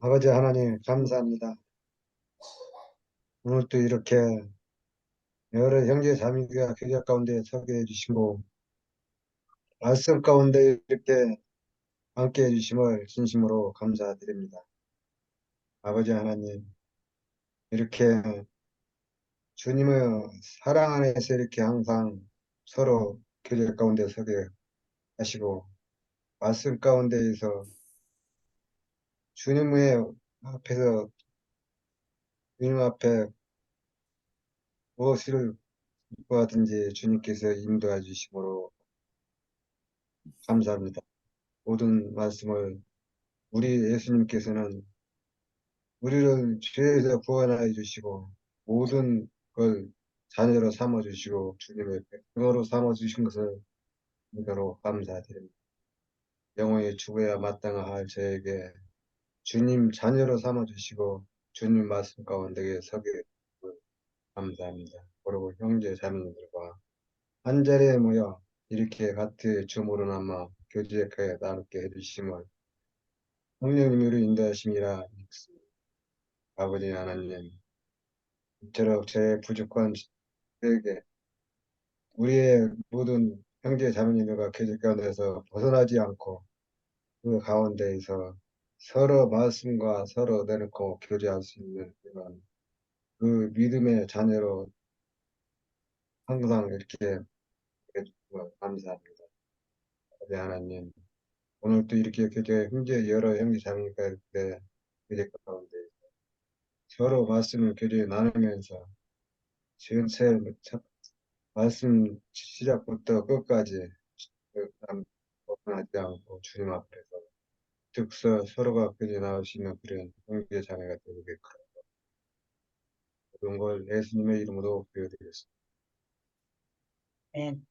아버지 하나님 감사합니다. 오늘 또 이렇게 여러 형제 자매가 교제 가운데 서게 해주시고 말씀 가운데 이렇게 함께 해주심을 진심으로 감사드립니다. 아버지 하나님 이렇게 주님의 사랑 안에서 이렇게 항상 서로 교제 가운데 서게 하시고 말씀 가운데에서 주님의 앞에서 주님 앞에 무엇을 구하든지 주님께서 인도해 주심으로 감사합니다. 모든 말씀을 우리 예수님께서는 우리를 죄에서 구원하여 주시고 모든 걸 자녀로 삼아 주시고 주님의 백성으로 삼아 주신 것을 믿어로 감사드립니다. 영혼이 죽어야 마땅할 저에게 주님 자녀로 삼아 주시고 주님 말씀 가운데 서게 해주시고 감사합니다. 그리고 형제 자매들과 한 자리에 모여 이렇게 같이 주무로 남아 교제하여 나누게 해주심을 성령님으로 인도하심이라 믿습니다. 아버지 하나님 이처럼 제 부족한 저에게 우리의 모든 형제 자매님들과 교제 가운데서 벗어나지 않고 그 가운데에서 서로 말씀과 서로 내놓고 교제할 수 있는 그런 그 믿음의 자녀로 항상 이렇게 해주시고 감사합니다. 아버지 하나님 오늘도 이렇게 교제 형제 여러 형제 자매니까 이렇게 교제 가운데 서로 말씀을 교제 나누면서 전체 말씀 시작부터 끝까지 벗어나지 않고 주님 앞에서 즉서 서로가 교제 나올 수 있는 그런 형제 자매가 되겠고 모든 걸 예수님의 이름으로 기도드리겠습니다. Amen.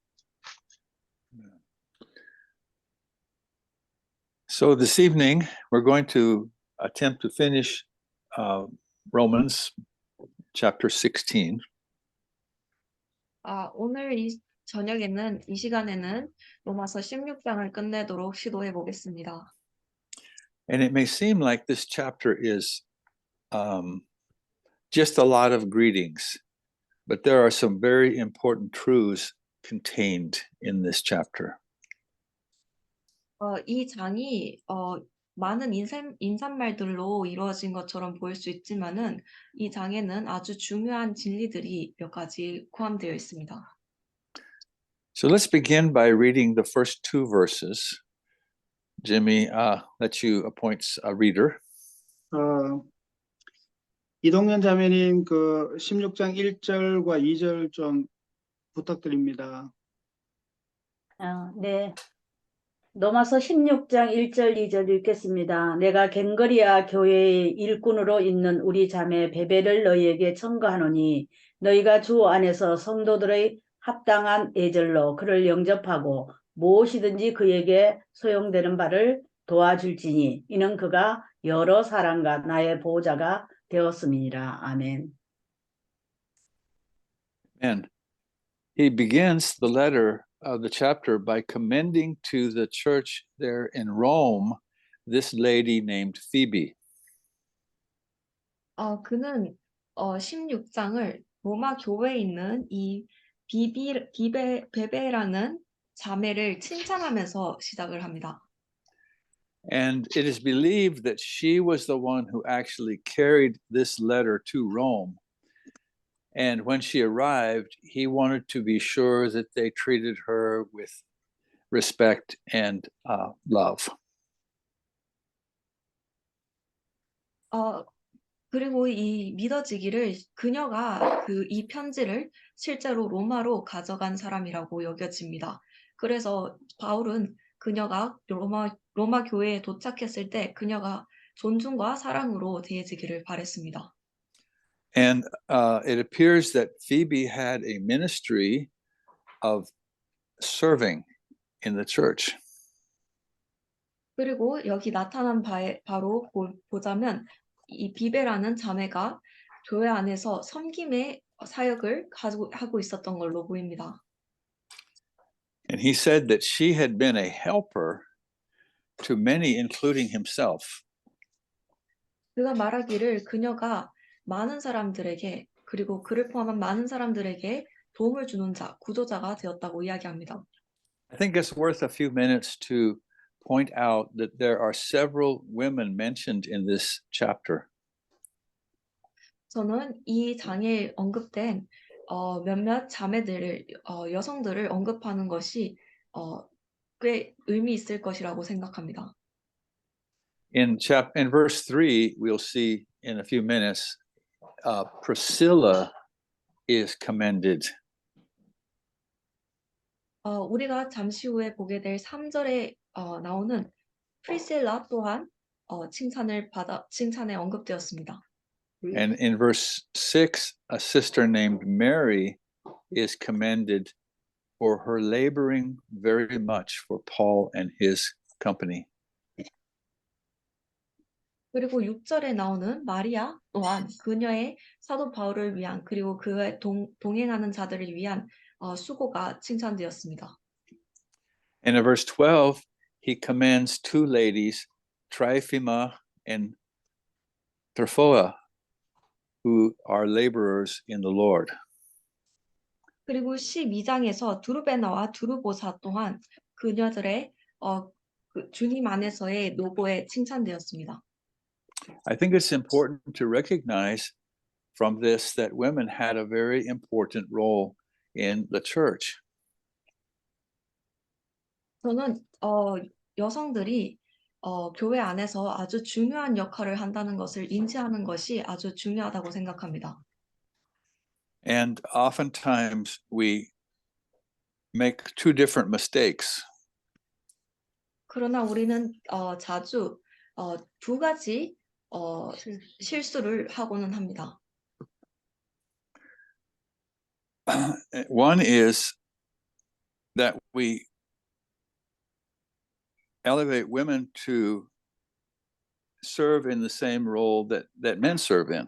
So this evening, we're going to attempt to finish Romans chapter 16. 오늘 이 저녁에는 이 시간에는 로마서 16장을 끝내도록 시도해 보겠습니다. And it may seem like this chapter is just a lot of greetings, but there are some very important truths contained in this chapter. 이 장이 많은 인사말들로 이루어진 것처럼 보일 수 있지만은 이 장에는 아주 중요한 진리들이 몇 가지 포함되어 있습니다. So let's begin by reading the first two verses. Jimmy, let you appoint a reader. 이동현 자매님 그 16장 1절과 2절 좀 부탁드립니다. 네. 로마서 16장 1절 2절 읽겠습니다. 내가 갱거리아 교회의 일꾼으로 있는 우리 자매 베베를 너희에게 청구하노니 너희가 주 안에서 성도들의 합당한 예절로 그를 영접하고 무엇이든지 그에게 소용되는 바를 도와줄지니 이는 그가 여러 사람과 나의 보호자가 되었음이니라. 아멘. And he begins the letter of the chapter by commending to the church there in Rome this lady named Phoebe. 그는 16장을 로마 교회에 있는 이 베베라는 자매를 칭찬하면서 시작을 합니다. And it is believed that she was the one who actually carried this letter to Rome. And when she arrived, he wanted to be sure that they treated her with respect and love. 그리고 이 믿어지기를 그녀가 이 편지를 실제로 로마로 가져간 사람이라고 여겨집니다. 그래서 바울은 그녀가 로마 교회에 도착했을 때 그녀가 존중과 사랑으로 대해지기를 바랬습니다. And it appears that Phoebe had a ministry of serving in the church. 그리고 여기 나타난 바로 보자면 이 비베라는 자매가 교회 안에서 섬김의 사역을 하고 있었던 걸로 보입니다. And he said that she had been a helper to many, including himself. 그가 말하기를 그녀가 많은 사람들에게 그리고 그를 포함한 많은 사람들에게 도움을 주는 자, 구조자가 되었다고 이야기합니다. I think it's worth a few minutes to point out that there are several women mentioned in this chapter. 저는 이 장에 언급된 몇몇 자매들을 여성들을 언급하는 것이 꽤 의미 있을 것이라고 생각합니다. In verse 3, we'll see in a few minutes, Priscilla is commended. 우리가 잠시 후에 보게 될 3절에 나오는 프리실라 또한 칭찬에 언급되었습니다. And in verse 6, a sister named Mary is commended for her laboring very much for Paul and his company. 그리고 6절에 나오는 마리아 또한 그녀의 사도 바울을 위한 그리고 그의 동행하는 자들을 위한 수고가 칭찬되었습니다. And in verse 12, he commends two ladies, Tryphena and Tryphosa, who are laborers in the Lord. 그리고 12장에서 두루베나와 두루보사 또한 그녀들의 그 주님 안에서의 노고에 칭찬되었습니다. I think it's important to recognize from this that women had a very important role in the church. 저는 여성들이 교회 안에서 아주 중요한 역할을 한다는 것을 인지하는 것이 아주 중요하다고 생각합니다. And oftentimes we make two different mistakes. 그러나 우리는 자주 두 가지 실수를 하고는 합니다. One is that we elevate women to serve in the same role that men serve in.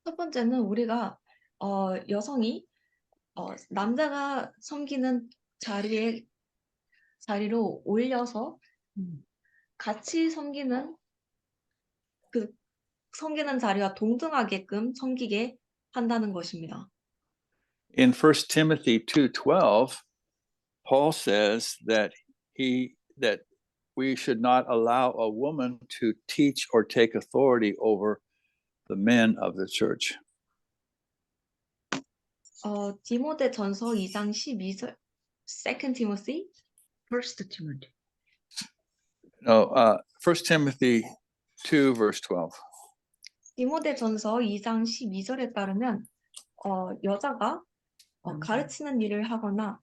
첫 번째는 우리가 여성이 남자가 섬기는 자리로 올려서 같이 섬기는 자리와 동등하게끔 섬기게 한다는 것입니다. In 1 Timothy 2:12, Paul says that we should not allow a woman to teach or take authority over the men of the church. 디모데전서 2장 12절, 2 Timothy, First Timothy. No, 1 Timothy 2, verse 12. 디모데전서 2장 12절에 따르면 여자가 가르치는 일을 하거나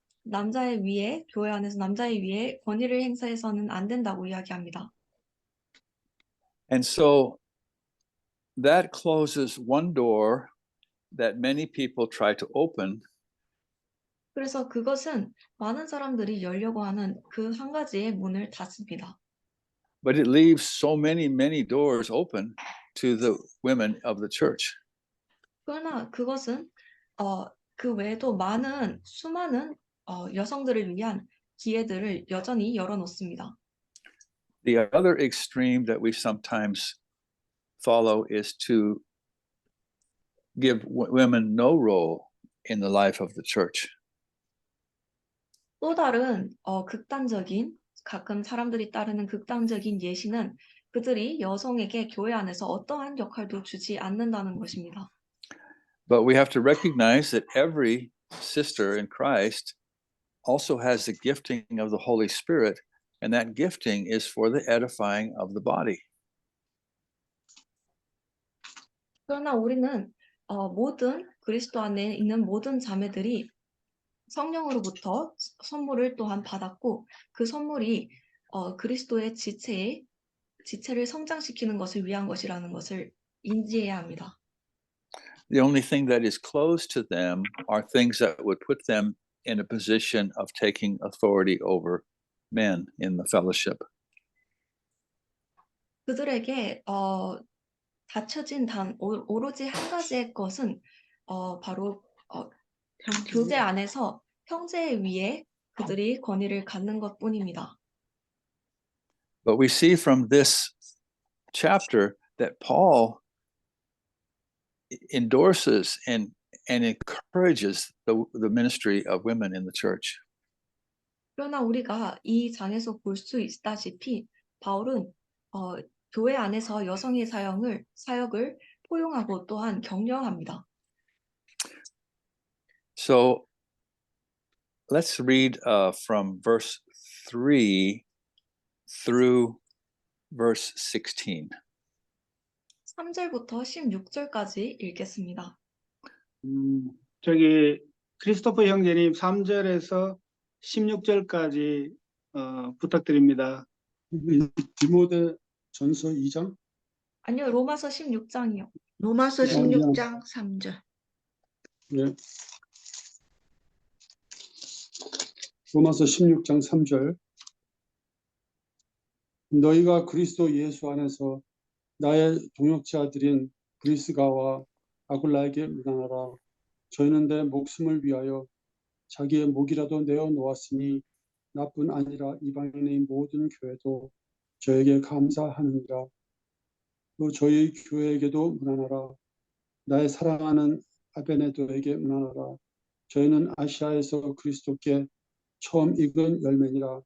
교회 안에서 남자의 위에 권위를 행사해서는 안 된다고 이야기합니다. And so that closes one door that many people try to open, 그래서 그것은 많은 사람들이 열려고 하는 그 한 가지의 문을 닫습니다. but it leaves so many doors open to the women of the church. 그러나 그것은 그 외에도 수많은 여성들을 위한 기회들을 여전히 열어놓습니다. The other extreme that we sometimes follow is to give women no role in the life of the church. 또 다른 가끔 사람들이 따르는 극단적인 예시는 그들이 여성에게 교회 안에서 어떠한 역할도 주지 않는다는 것입니다. But we have to recognize that every sister in Christ also has the gifting of the Holy Spirit, and that gifting is for the edifying of the body. 그러나 우리는 모든 그리스도 안에 있는 모든 자매들이 성령으로부터 선물을 또한 받았고 그 선물이 그리스도의 지체를 성장시키는 것을 위한 것이라는 것을 인지해야 합니다. The only thing that is closed to them are things that would put them in a position of taking authority over men in the fellowship. 그들에게 닫혀진 오로지 한 가지의 것은 바로 교제 안에서 형제 위에 그들이 권위를 갖는 것뿐입니다. But we see from this chapter that Paul endorses and encourages the ministry of women in the church. 그러나 우리가 이 장에서 볼 수 있다시피 바울은 교회 안에서 여성의 사역을 포용하고 또한 격려합니다. So let's read from verse 3 through verse 16. 3절부터 16절까지 읽겠습니다. 저기 크리스토퍼 형제님 3절에서 16절까지 부탁드립니다. 디모데 전서 2장? 아니요, 로마서 16장이요. 로마서 16장 3절. 네. 로마서 16장 3절. 너희가 그리스도 예수 안에서 나의 동역자들인 브리스가와 아굴라에게 문안하라. 저희는 내 목숨을 위하여 자기의 목이라도 내어 놓았으니 나뿐 아니라 이방인의 모든 교회도 저에게 감사하느니라. 또 저희 교회에게도 문안하라. 나의 사랑하는 아베네도에게 문안하라. 저희는 아시아에서 그리스도께 처음 익은 열매니라.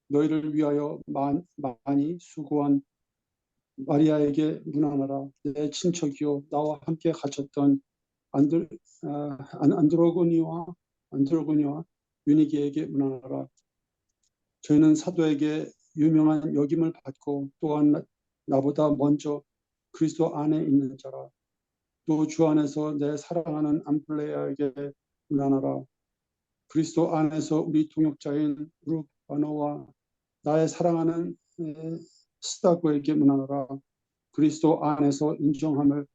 너희를 위하여 많이 수고한 마리아에게 문안하라. 내 친척이요 나와 함께 갇혔던 안드로고니와 유니기에게 문안하라. 저희는 사도에게 유명한 역임을 받고 또한 나보다 먼저 그리스도 안에 있는 자라. 또 주 안에서 내 사랑하는 암플레아에게 문안하라. 그리스도 안에서 우리 동역자인 루바노와 나의 사랑하는 스타고에게 문안하라. 그리스도 안에서 인정함을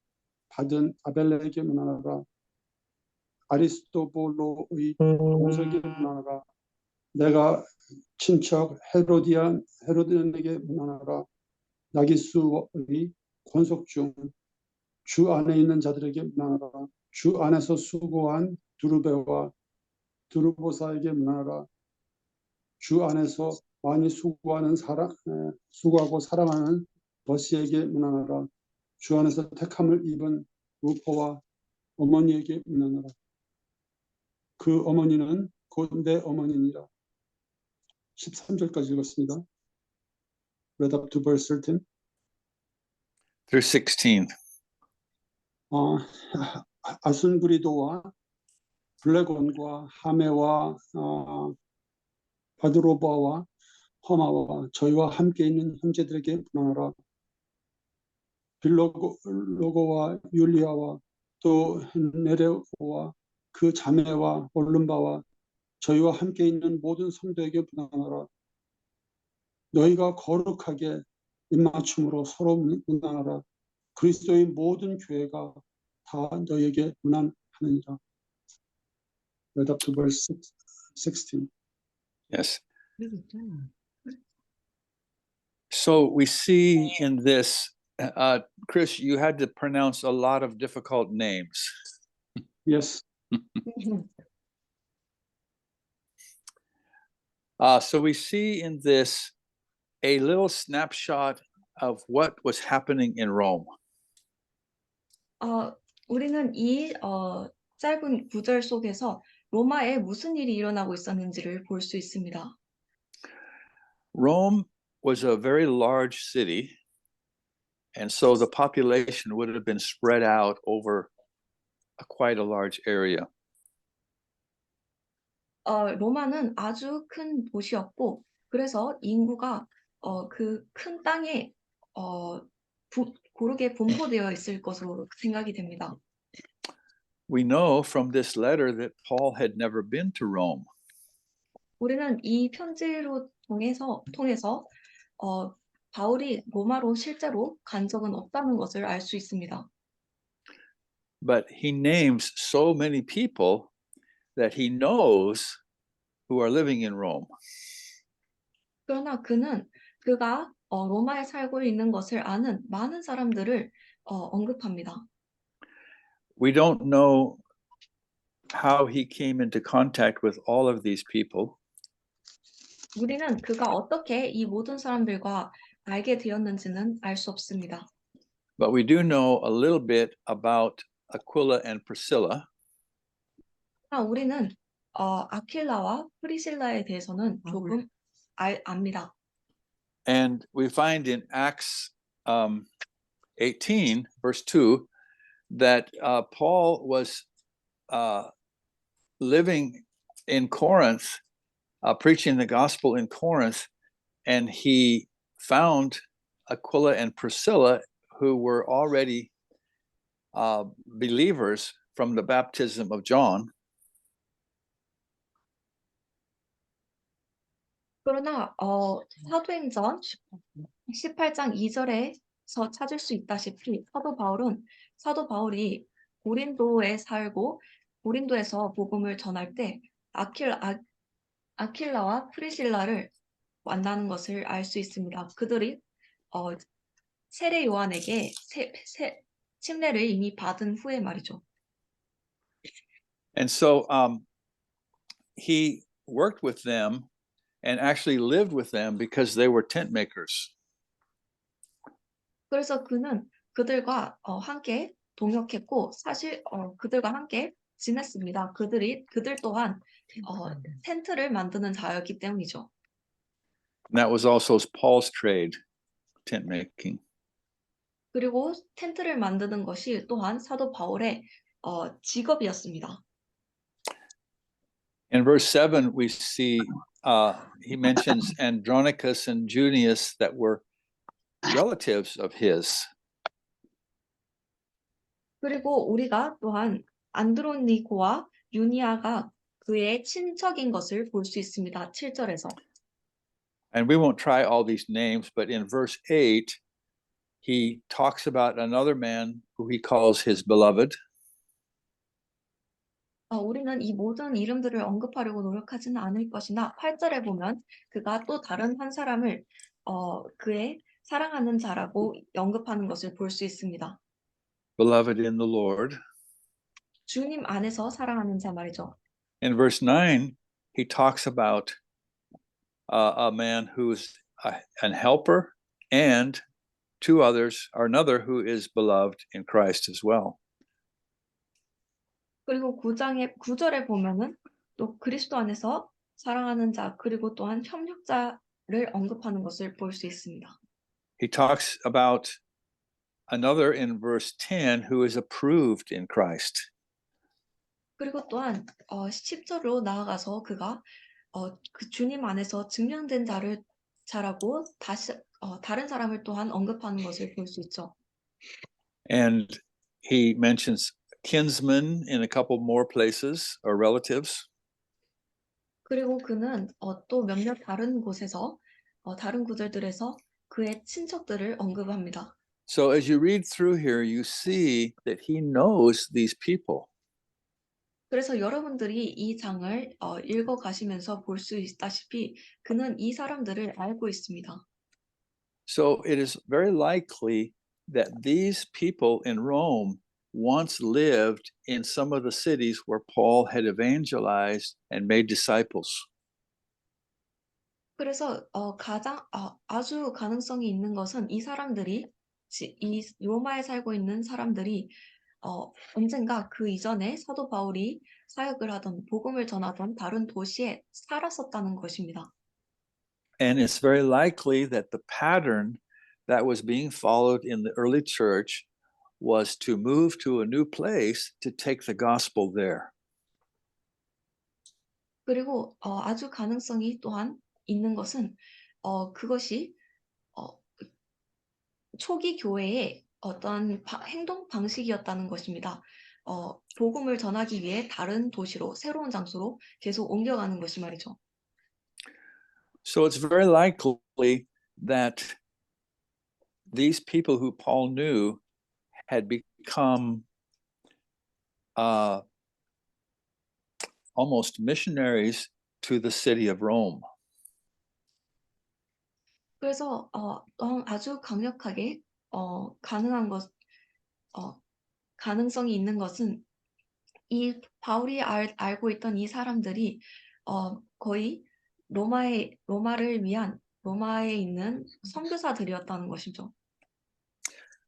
받은 아벨레에게 문안하라. 아리스토볼로의 공석에게 문안하라. 내가 친척 헤로디안에게 문안하라. 나기수의 권속 중 주 안에 있는 자들에게 문안하라. 주 안에서 수고한 두루베와 두루보사에게 문안하라. 주 안에서 많이 수고하고 사랑하는 버시에게 문안하라. 주 안에서 택함을 입은 루포와 어머니에게 문안하라. 그 어머니는 곧 내 어머니니라. 13절까지 읽었습니다. Read up to verse 13. Through 16. 아순그리도와 블레곤과 하메와 바드로바와 허마와 저희와 함께 있는 형제들에게 문안하라. 빌로고와 율리아와 또 네레오와 그 자매와 올름바와 저희와 함께 있는 모든 성도에게 문안하라. 너희가 거룩하게 입맞춤으로 서로 문안하라. 그리스도의 모든 교회가 다 너희에게 문안하느니라. Read up to verse 16. Yes. So we see in this, Chris, you had to pronounce a lot of difficult names. Yes. So we see in this a little snapshot of what was happening in Rome. 우리는 이 짧은 구절 속에서 로마에 무슨 일이 일어나고 있었는지를 볼 수 있습니다. Rome was a very large city, and so the population would have been spread out over quite a large area. 로마는 아주 큰 도시였고, 그래서 인구가 그 큰 땅에 고르게 분포되어 있을 것으로 생각이 됩니다. We know from this letter that Paul had never been to Rome. 우리는 이 편지로 통해서 바울이 로마로 실제로 간 적은 없다는 것을 알 수 있습니다. But he names so many people that he knows who are living in Rome. 그러나 그가 로마에 살고 있는 것을 아는 많은 사람들을 언급합니다. We don't know how he came into contact with all of these people. 우리는 그가 어떻게 이 모든 사람들과 알게 되었는지는 알 수 없습니다. But we do know a little bit about Aquila and Priscilla. 우리는 아킬라와 프리실라에 대해서는 조금 압니다. And we find in Acts 18, verse 2, that Paul was living in Corinth, preaching the gospel in Corinth, and he found Aquila and Priscilla, who were already believers from the baptism of John. 그러나 사도행전 18장 2절에서 찾을 수 있다시피 사도 바울이 고린도에 살고 고린도에서 복음을 전할 때 아킬라와 프리실라를 만나는 것을 알 수 있습니다. 그들이 세례 요한에게 침례를 이미 받은 후에 말이죠. And so he worked with them and actually lived with them because they were tent makers. 그래서 그는 그들과 함께 동역했고 사실 그들과 함께 지냈습니다. 그들 또한 텐트를 만드는 자였기 때문이죠. And that was also Paul's trade, tent making. 그리고 텐트를 만드는 것이 또한 사도 바울의 직업이었습니다. In verse 7, we see he mentions Andronicus and Junius that were relatives of his. 그리고 우리가 또한 안드로니고와 유니아가 그의 친척인 것을 볼 수 있습니다. 7절에서. And we won't try all these names, but in verse 8, he talks about another man who he calls his beloved. 우리는 이 모든 이름들을 언급하려고 노력하지는 않을 것이나 8절에 보면 그가 또 다른 한 사람을 그의 사랑하는 자라고 언급하는 것을 볼 수 있습니다. Beloved in the Lord. 주님 안에서 사랑하는 자 말이죠. In verse 9, he talks about a man who's an helper and two others, or another who is beloved in Christ as well. 그리고 9절에 보면은 또 그리스도 안에서 사랑하는 자 그리고 또한 협력자를 언급하는 것을 볼 수 있습니다. He talks about another in verse 10 who is approved in Christ. 그리고 또한 10절로 나아가서 그가 그 주님 안에서 증명된 자라고 다시 다른 사람을 또한 언급하는 것을 볼 수 있죠. And he mentions kinsmen in a couple more places or relatives. 그리고 그는 또 몇몇 다른 곳에서 다른 구절들에서 그의 친척들을 언급합니다. So as you read through here, you see that he knows these people. 그래서 여러분들이 이 장을 읽어 가시면서 볼 수 있다시피 그는 이 사람들을 알고 있습니다. So it is very likely that these people in Rome once lived in some of the cities where Paul had evangelized and made disciples. 그래서 아주 가능성이 있는 것은 이 사람들이 이 로마에 살고 있는 사람들이 언젠가 그 이전에 사도 바울이 사역을 하던 복음을 전하던 다른 도시에 살았었다는 것입니다. And it's very likely that the pattern that was being followed in the early church was to move to a new place to take the gospel there. 그리고 아주 가능성이 또한 있는 것은 그것이 초기 교회의 어떤 행동 방식이었다는 것입니다. 복음을 전하기 위해 다른 도시로 새로운 장소로 계속 옮겨가는 것이 말이죠. So it's very likely that these people who Paul knew had become almost missionaries to the city of Rome. 그래서 아주 강력하게 가능성이 있는 것은 이 바울이 알고 있던 이 사람들이 거의 로마를 위한 로마에 있는 선교사들이었다는 것이죠.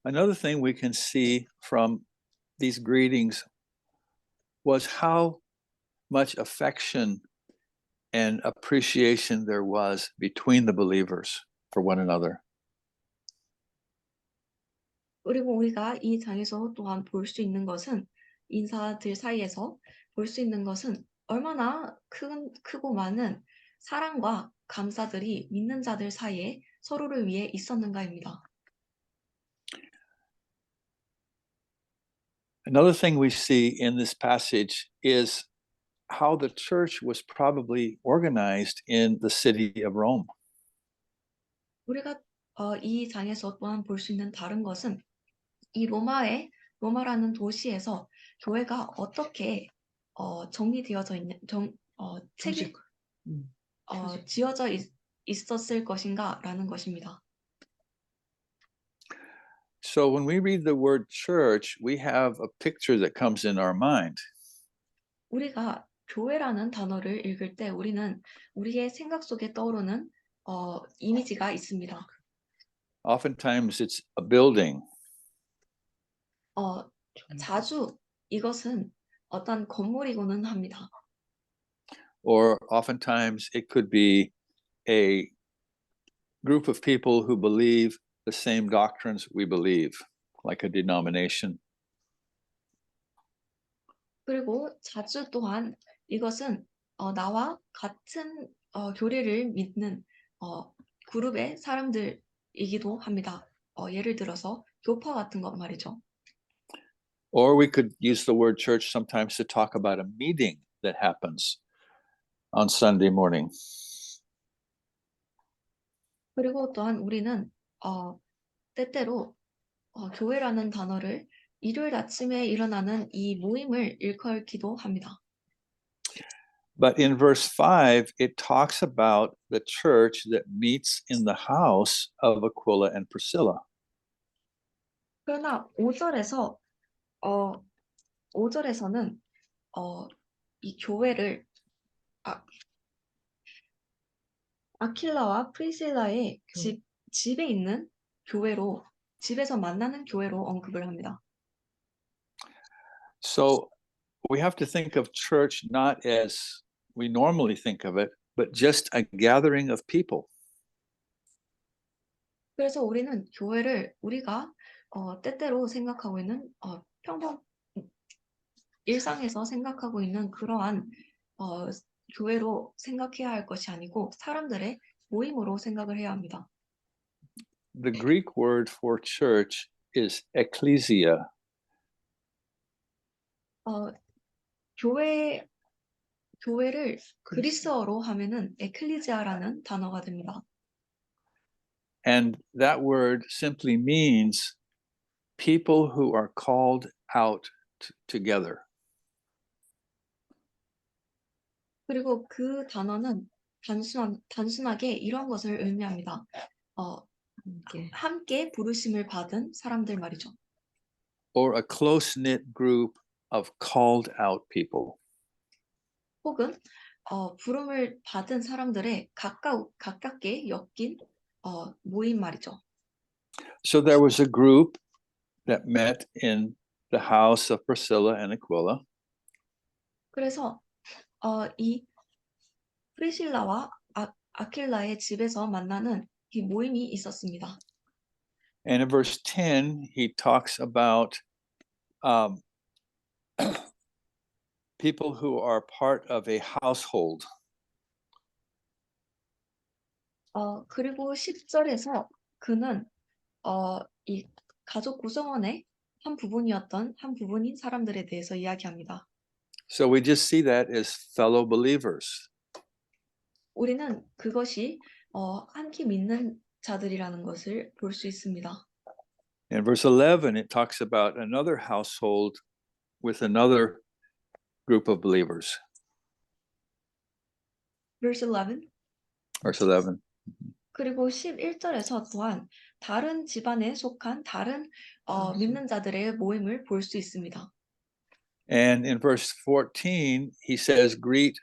Another thing we can see from these greetings was how much affection and appreciation there was between the believers for one another. 그리고 우리가 이 장에서 또한 볼 수 있는 것은 인사들 사이에서 볼 수 있는 것은 얼마나 크고 많은 사랑과 감사들이 믿는 자들 사이에 서로를 위해 있었는가입니다. Another thing we see in this passage is how the church was probably organized in the city of Rome. 우리가 이 장에서 또한 볼 수 있는 다른 것은 이 로마라는 도시에서 교회가 어떻게 정리되어져 있는 지어져 있었을 것인가라는 것입니다. So when we read the word church, we have a picture that comes in our mind. 우리가 교회라는 단어를 읽을 때 우리는 우리의 생각 속에 떠오르는 이미지가 있습니다. Oftentimes it's a building, 자주 이것은 어떤 건물이고는 합니다. or oftentimes it could be a group of people who believe the same doctrines we believe, like a denomination. 그리고 자주 또한 이것은 나와 같은 교리를 믿는 그룹의 사람들이기도 합니다. 예를 들어서 교파 같은 것 말이죠. Or we could use the word church sometimes to talk about a meeting that happens on Sunday morning. 그리고 또한 우리는 때때로 교회라는 단어를 일요일 아침에 일어나는 이 모임을 일컬기도 합니다. But in verse 5, it talks about the church that meets in the house of Aquila and Priscilla. 그러나 5절에서는 이 교회를 아킬라와 프리실라의 집에 있는 교회로 집에서 만나는 교회로 언급을 합니다. So we have to think of church not as we normally think of it, but just a gathering of people. 그래서 우리는 교회를 우리가 때때로 생각하고 있는 일상에서 생각하고 있는 그러한 교회로 생각해야 할 것이 아니고 사람들의 모임으로 생각을 해야 합니다. The Greek word for church is ecclesia. 교회를 그리스어로 하면은 에클리지아라는 단어가 됩니다. And that word simply means people who are called out together. 그리고 그 단어는 단순하게 이런 것을 의미합니다. 함께 부르심을 받은 사람들 말이죠. Or a close-knit group of called out people. 혹은 부름을 받은 사람들의 가깝게 엮인 모임 말이죠. So there was a group that met in the house of Priscilla and Aquila. 그래서 이 프리실라와 아킬라의 집에서 만나는 이 모임이 있었습니다. And in verse 10, he talks about people who are part of a household. 그리고 10절에서 그는 이 가족 구성원의 한 부분인 사람들에 대해서 이야기합니다. So we just see that as fellow believers. 우리는 그것이 함께 믿는 자들이라는 것을 볼 수 있습니다. In verse 11, it talks about another household with another group of believers. Verse 11. Verse 11. 그리고 11절에서 또한 다른 집안에 속한 다른 믿는 자들의 모임을 볼 수 있습니다. And in verse 14, he says, greet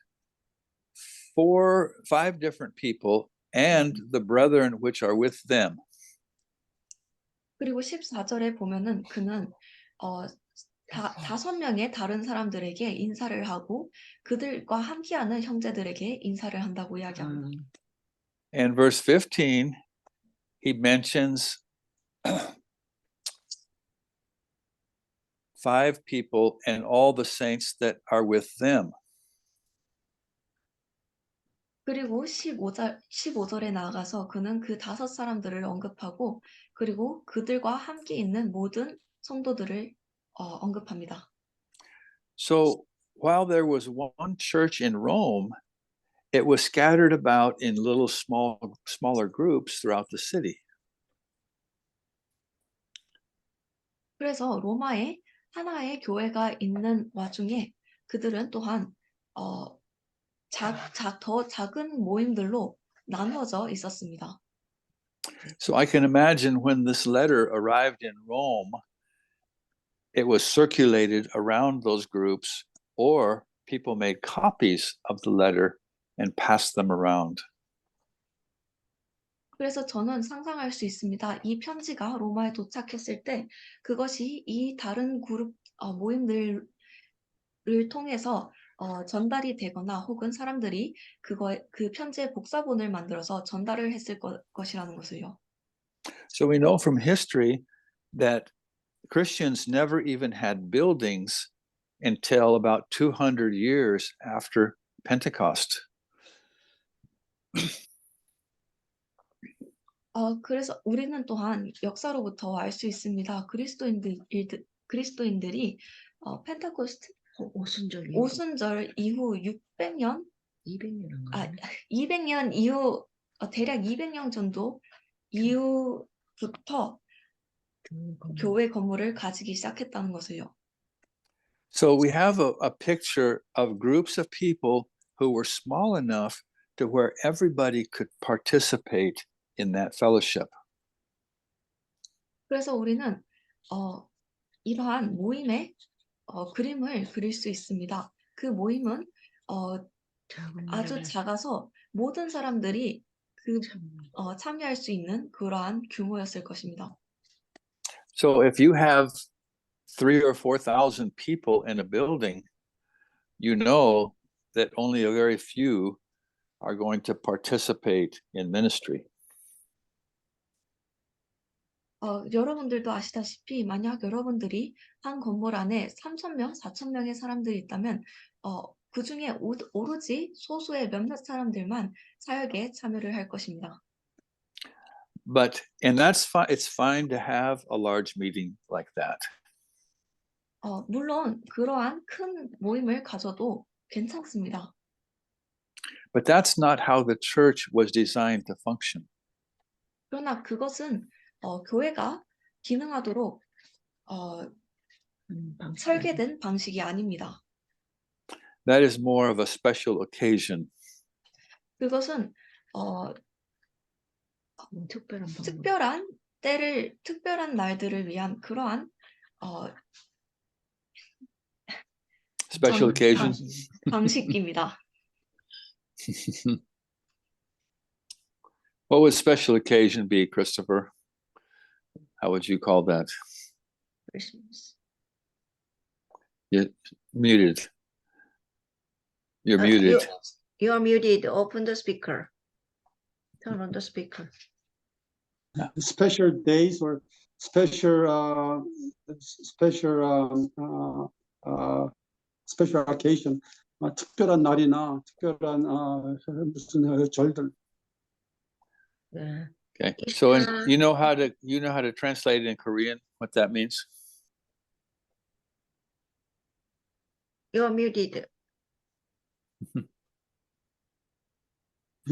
5 different people and the brethren which are with them. 그리고 14절에 보면은 그는 다섯 명의 다른 사람들에게 인사를 하고 그들과 함께하는 형제들에게 인사를 한다고 이야기합니다. And verse 15, he mentions 5 people and all the saints that are with them. 그리고 15절에 나아가서 그는 그 다섯 사람들을 언급하고 그리고 그들과 함께 있는 모든 성도들을 언급합니다. So while there was one church in Rome, it was scattered about in little smaller groups throughout the city. 그래서 로마에 하나의 교회가 있는 와중에 그들은 또한 더 작은 모임들로 나누어져 있었습니다. So I can imagine when this letter arrived in Rome, it was circulated around those groups, or people made copies of the letter and passed them around. 그래서 저는 상상할 수 있습니다. 이 편지가 로마에 도착했을 때 그것이 이 다른 그룹 모임들을 통해서 전달이 되거나 혹은 사람들이 그 편지의 복사본을 만들어서 전달을 했을 것이라는 것을요. So we know from history that Christians never even had buildings until about 200 years after Pentecost. 그래서 우리는 또한 역사로부터 알 수 있습니다. 그리스도인들이 펜테코스트 오순절 이후 600년 200년 이후 대략 200년 정도 이후부터 교회 건물을 가지기 시작했다는 것을요. So we have a picture of groups of people who were small enough to where everybody could participate in that fellowship. 그래서 우리는 이러한 모임의 그림을 그릴 수 있습니다. 그 모임은 아주 작아서 모든 사람들이 참여할 수 있는 그러한 규모였을 것입니다. So if you have 3,000 or 4,000 people in a building, you know that only a very few are going to participate in ministry. 여러분들도 아시다시피 만약 여러분들이 한 건물 안에 3,000명, 4,000명의 사람들이 있다면 그 중에 오로지 소수의 몇몇 사람들만 사역에 참여를 할 것입니다. And that's fine. It's fine to have a large meeting like that. 물론 그러한 큰 모임을 가져도 괜찮습니다. But that's not how the church was designed to function. 그러나 그것은 교회가 기능하도록 설계된 방식이 아닙니다. That is more of a special occasion. 그것은 특별한 날들을 위한 그러한 Special occasion. 방식입니다. What would special occasion be, Christopher? How would you call that? You're muted. You're muted. You are muted. Open the speaker. Turn on the speaker. Special days or special occasion, 특별한 날이나 특별한 무슨 절들. Okay. So you know how to translate it in Korean, what that means? You are muted.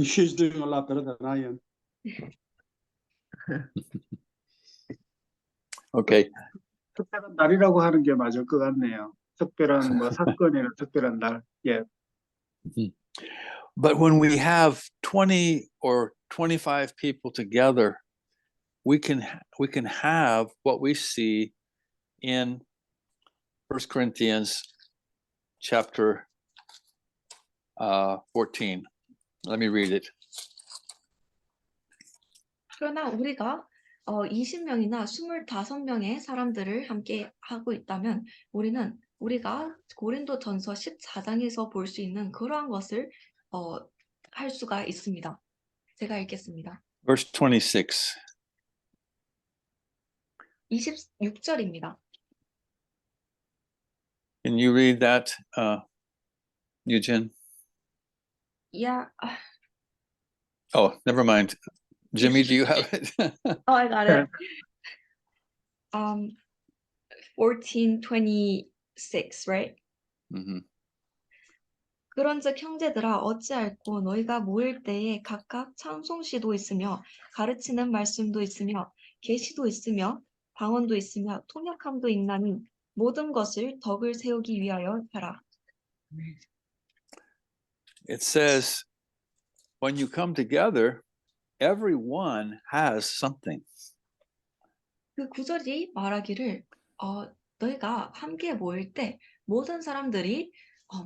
She's doing a lot better than I am. Okay. 특별한 날이라고 하는 게 맞을 것 같네요. 특별한 뭐 사건이나 특별한 날. 예. But when we have 20 or 25 people together, we can have what we see in 1 Corinthians chapter 14. Let me read it. 그러나 우리가 20명이나 25명의 사람들을 함께 하고 있다면 우리가 고린도전서 14장에서 볼 수 있는 그러한 것을 할 수가 있습니다. 제가 읽겠습니다. Verse 26. 26절입니다. Can you read that, Eugene? Yeah. Oh, never mind. Jimmy, do you have it? Oh, I got it. 14:26, right? Mhm. 그런즉 형제들아 어찌할꼬 너희가 모일 때에 각각 찬송시도 있으며 가르치는 말씀도 있으며 계시도 있으며 방언도 있으며 통역함도 있나니 모든 것을 덕을 세우기 위하여 하라. It says, when you come together, everyone has something. 그 구절이 말하기를 너희가 함께 모일 때 모든 사람들이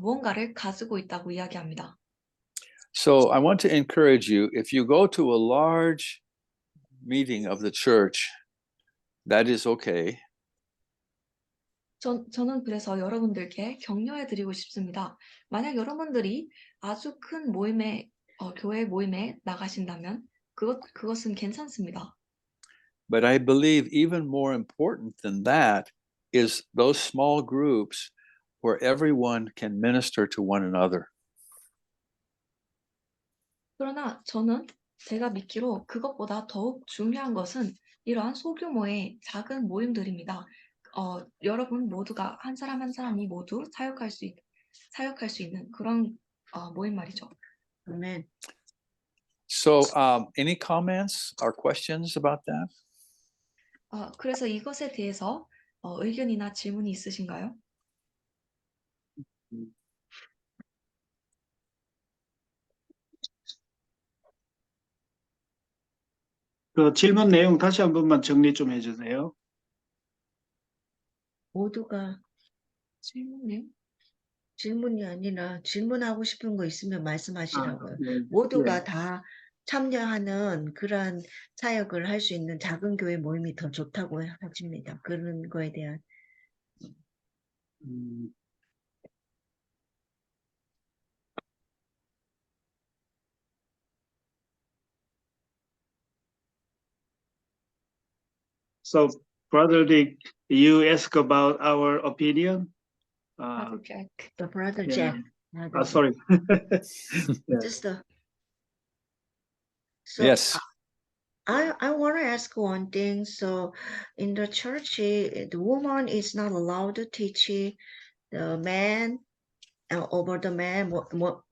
무언가를 가지고 있다고 이야기합니다. So I want to encourage you, if you go to a large meeting of the church, that is okay. 저는 그래서 여러분들께 격려해 드리고 싶습니다. 만약 여러분들이 아주 큰 모임에 교회 모임에 나가신다면 그것은 괜찮습니다. But I believe even more important than that is those small groups where everyone can minister to one another. 그러나 제가 믿기로 그것보다 더욱 중요한 것은 이러한 소규모의 작은 모임들입니다. 여러분 모두가 한 사람 한 사람이 모두 사역할 수 있는 그런 모임 말이죠. Amen. So any comments or questions about that? 그래서 이것에 대해서 의견이나 질문이 있으신가요? 그 질문 내용 다시 한 번만 정리 좀 해주세요. 모두가 질문이 아니라 질문하고 싶은 거 있으면 말씀하시라고요. 네, 모두가 네. 다 참여하는 그러한 사역을 할 수 있는 작은 교회 모임이 더 좋다고 하십니다. 그런 거에 대한. So, Brother Dick, you ask about our opinion? Brother Jack. The brother Yeah. Jack. Sorry. Yeah. Just so Yes. I want to ask one thing. So in the church, the woman is not allowed to teach the man over the man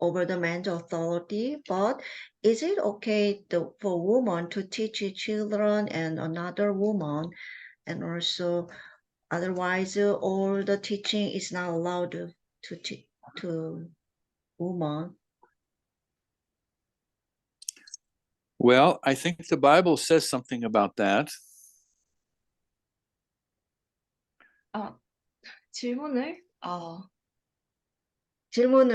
over the man's authority. But is it okay for woman to teach children and another woman, and also otherwise all the teaching is not allowed to woman? Well, I think the Bible says something about that. 질문을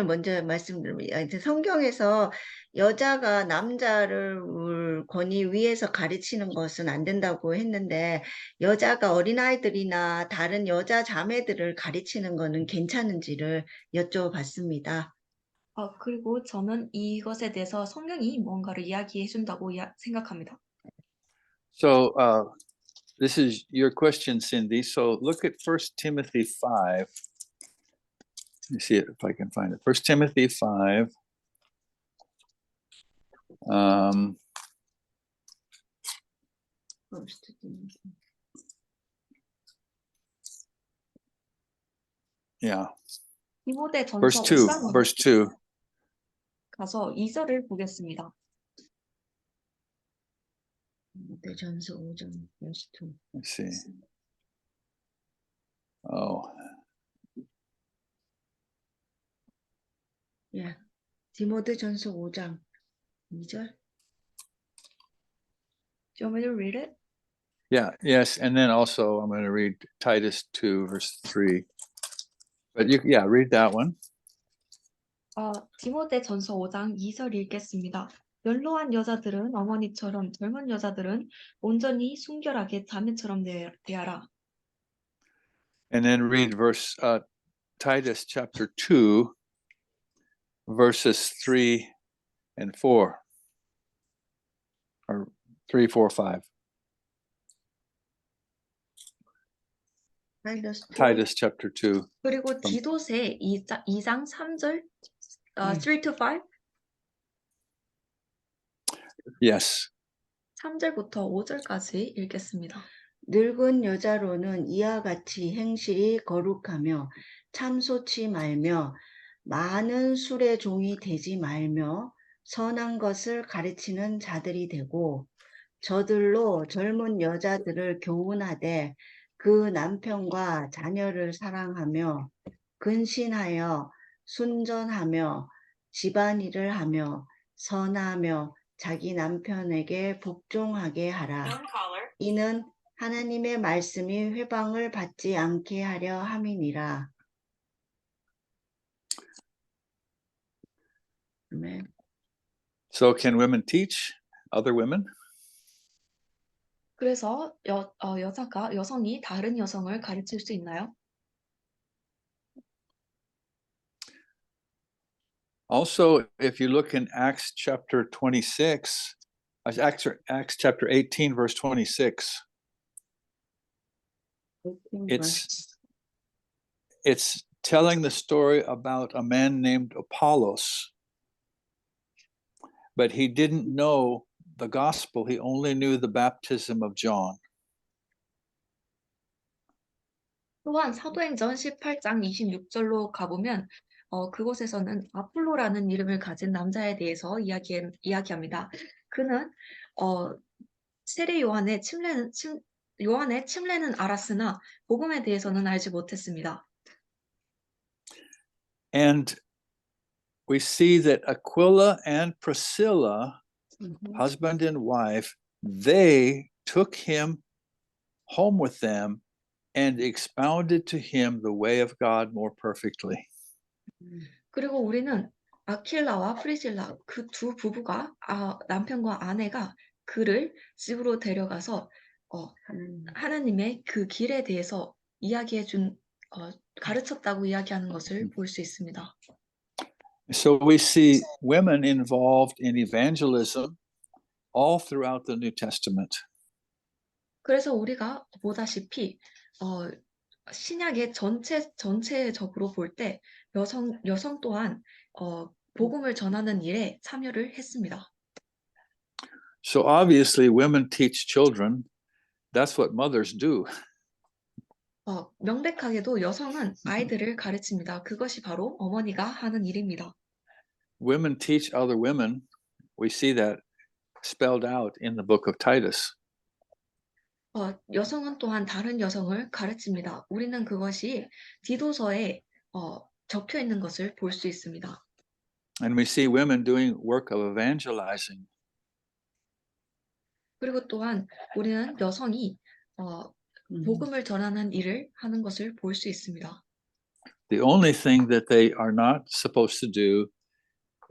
먼저 말씀드립니다. 이제 성경에서 여자가 남자를 권위 위에서 가르치는 것은 안 된다고 했는데 여자가 어린아이들이나 다른 여자 자매들을 가르치는 거는 괜찮은지를 여쭤봤습니다. 그리고 저는 이것에 대해서 성경이 뭔가를 이야기해 준다고 생각합니다. So this is your question, Cindy. So look at 1 Timothy 5. Let me see if I can find it. 1 Timothy 5. Yeah. Verse 2. Verse 2. 가서 2절을 보겠습니다. 디모데전서 5장 verse 2. Let's see. Oh. 예. 디모데전서 5장 2절. Do you want me to read it? Yeah, yes. And then also I'm going to read Titus 2, verse 3. But read that one. 디모데전서 5장 2절 읽겠습니다. 연로한 여자들은 어머니처럼, 젊은 여자들은 온전히 순결하게 자매처럼 대하라. And then read Titus chapter 2, verses 3 and 4, or 3, 4, 5. Titus chapter 2. 그리고 디도세 2장 3절, 3 to 5, Yes. 3절부터 5절까지 읽겠습니다. 늙은 여자로는 이와 같이 행실이 거룩하며 참소치 말며 많은 술의 종이 되지 말며 선한 것을 가르치는 자들이 되고 저들로 젊은 여자들을 교훈하되 그 남편과 자녀를 사랑하며 근신하여 순전하며 집안일을 하며 선하며 자기 남편에게 복종하게 하라. 이는 하나님의 말씀이 회방을 받지 않게 하려 함이니라. 아멘. So can women teach other women? 그래서 여성이 다른 여성을 가르칠 수 있나요? Also, if you look in Acts chapter 26, Acts chapter 18, verse 26, it's telling the story about a man named Apollos, but he didn't know the gospel. He only knew the baptism of John. 또한 사도행전 18장 26절로 가보면 그곳에서는 아폴로라는 이름을 가진 남자에 대해서 이야기합니다. 그는 세례 요한의 침례는 알았으나 복음에 대해서는 알지 못했습니다. And we see that Aquila and Priscilla, husband and wife, they took him home with them and expounded to him the way of God more perfectly. 그리고 우리는 아킬라와 프리실라 그 두 부부가 남편과 아내가 그를 집으로 데려가서 하나님의 그 길에 대해서 가르쳤다고 이야기하는 것을 볼 수 있습니다. So we see women involved in evangelism all throughout the New Testament. 그래서 우리가 보다시피 신약의 전체적으로 볼 때 여성 또한 복음을 전하는 일에 참여를 했습니다. So obviously women teach children. That's what mothers do. 명백하게도 여성은 아이들을 가르칩니다. 그것이 바로 어머니가 하는 일입니다. Women teach other women. We see that spelled out in the book of Titus. 여성은 또한 다른 여성을 가르칩니다. 우리는 그것이 디도서에 적혀 있는 것을 볼 수 있습니다. And we see women doing work of evangelizing. 그리고 또한 우리는 여성이 복음을 전하는 일을 하는 것을 볼 수 있습니다. The only thing that they are not supposed to do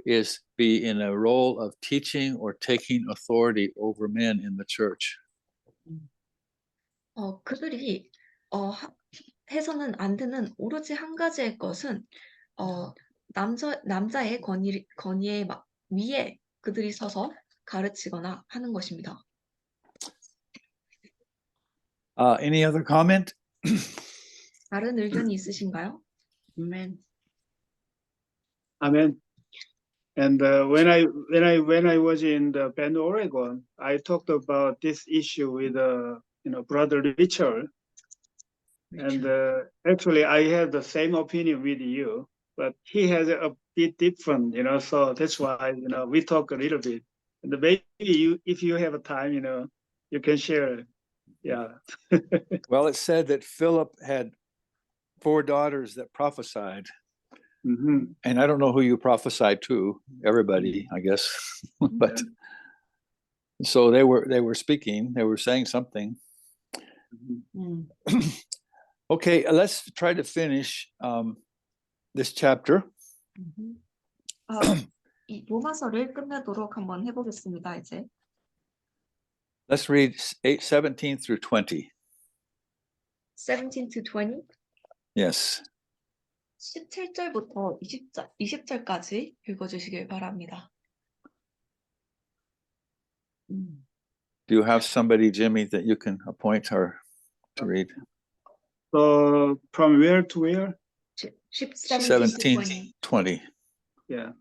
is be in a role of teaching or taking authority over men in the church. 그들이 해서는 안 되는 오로지 한 가지의 것은 남자의 권위에 위에 그들이 서서 가르치거나 하는 것입니다. Any other comment? 다른 의견이 있으신가요? 아멘. Amen. And when I was in the Bend, Oregon, I talked about this issue with Brother Richard. And actually, I have the same opinion with you, but he has a bit different, So that's why we talk a little bit. And maybe if you have a time, you can share. Yeah. Well, it said that Philip had 4 daughters that prophesied. Mm-hmm. And I don't know who you prophesied to, everybody, I guess. But so they were speaking, they were saying something. Okay, let's try to finish this chapter. 이 로마서를 끝내도록 한번 해보겠습니다. 이제 Let's read 17 through 20. 17 to 20, Yes. 17절부터 20절까지 읽어주시길 바랍니다. Do you have somebody, Jimmy, that you can appoint her to read? So from where to where? 17 to 17, 20. 20. Yeah.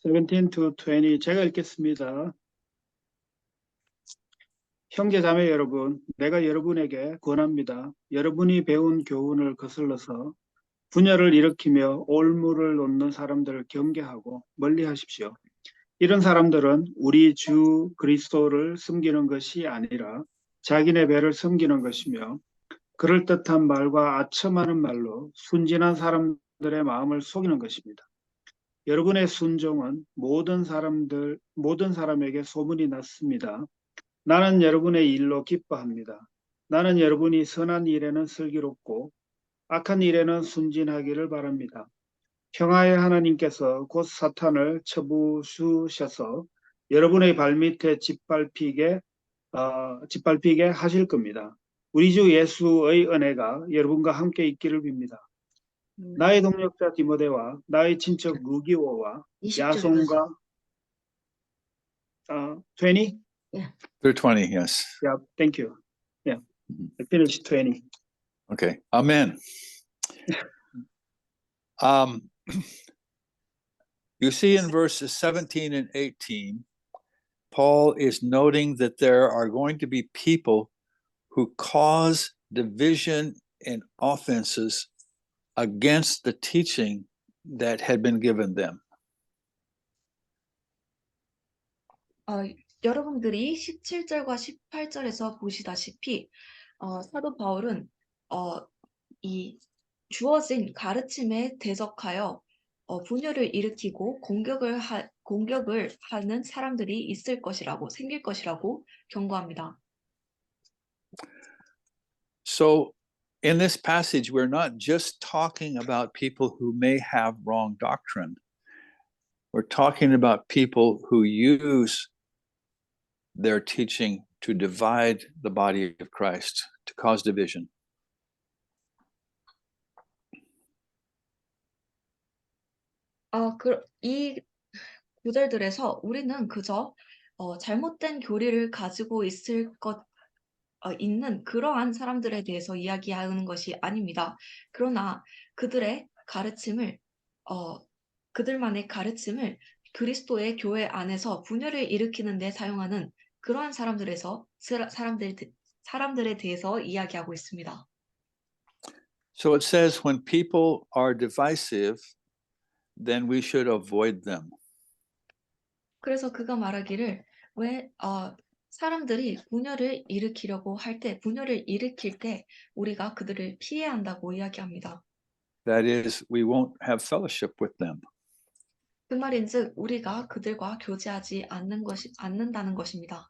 17 to 20. 제가 읽겠습니다. 형제 자매 여러분, 내가 여러분에게 권합니다. 여러분이 배운 교훈을 거슬러서 분열을 일으키며 올무를 놓는 사람들을 경계하고 멀리하십시오. 이런 사람들은 우리 주 그리스도를 섬기는 것이 아니라 자기네 배를 섬기는 것이며 그럴듯한 말과 아첨하는 말로 순진한 사람들의 마음을 속이는 것입니다. 여러분의 순종은 모든 사람에게 소문이 났습니다. 나는 여러분의 일로 기뻐합니다. 나는 여러분이 선한 일에는 슬기롭고 악한 일에는 순진하기를 바랍니다. 평화의 하나님께서 곧 사탄을 쳐부수셔서 여러분의 발밑에 짓밟히게 하실 겁니다. 우리 주 예수의 은혜가 여러분과 함께 있기를 빌니다. 나의 동역자 디모데와 나의 친척 루기오와 20절까지. 야손과 20? Through 20, yes. Yeah, thank you. Yeah, I finished 20. Okay. Amen. You see in verses 17 and 18, Paul is noting that there are going to be people who cause division and offenses against the teaching that had been given them. 여러분들이 17절과 18절에서 보시다시피 사도 바울은 이 주어진 가르침에 대적하여 분열을 일으키고 공격을 하는 사람들이 생길 것이라고 경고합니다. So in this passage, we're not just talking about people who may have wrong doctrine. We're talking about people who use their teaching to divide the body of Christ, to cause division. 이 구절들에서 우리는 그저 잘못된 교리를 가지고 있는 그러한 사람들에 대해서 이야기하는 것이 아닙니다. 그러나 그들만의 가르침을 그리스도의 교회 안에서 분열을 일으키는 데 사용하는 그러한 사람들에 대해서 이야기하고 있습니다. So it says when people are divisive, then we should avoid them. 그래서 그가 말하기를 왜 사람들이 분열을 일으킬 때 우리가 그들을 피해야 한다고 이야기합니다. That is, we won't have fellowship with them. 그 말인즉 우리가 그들과 교제하지 않는다는 것입니다.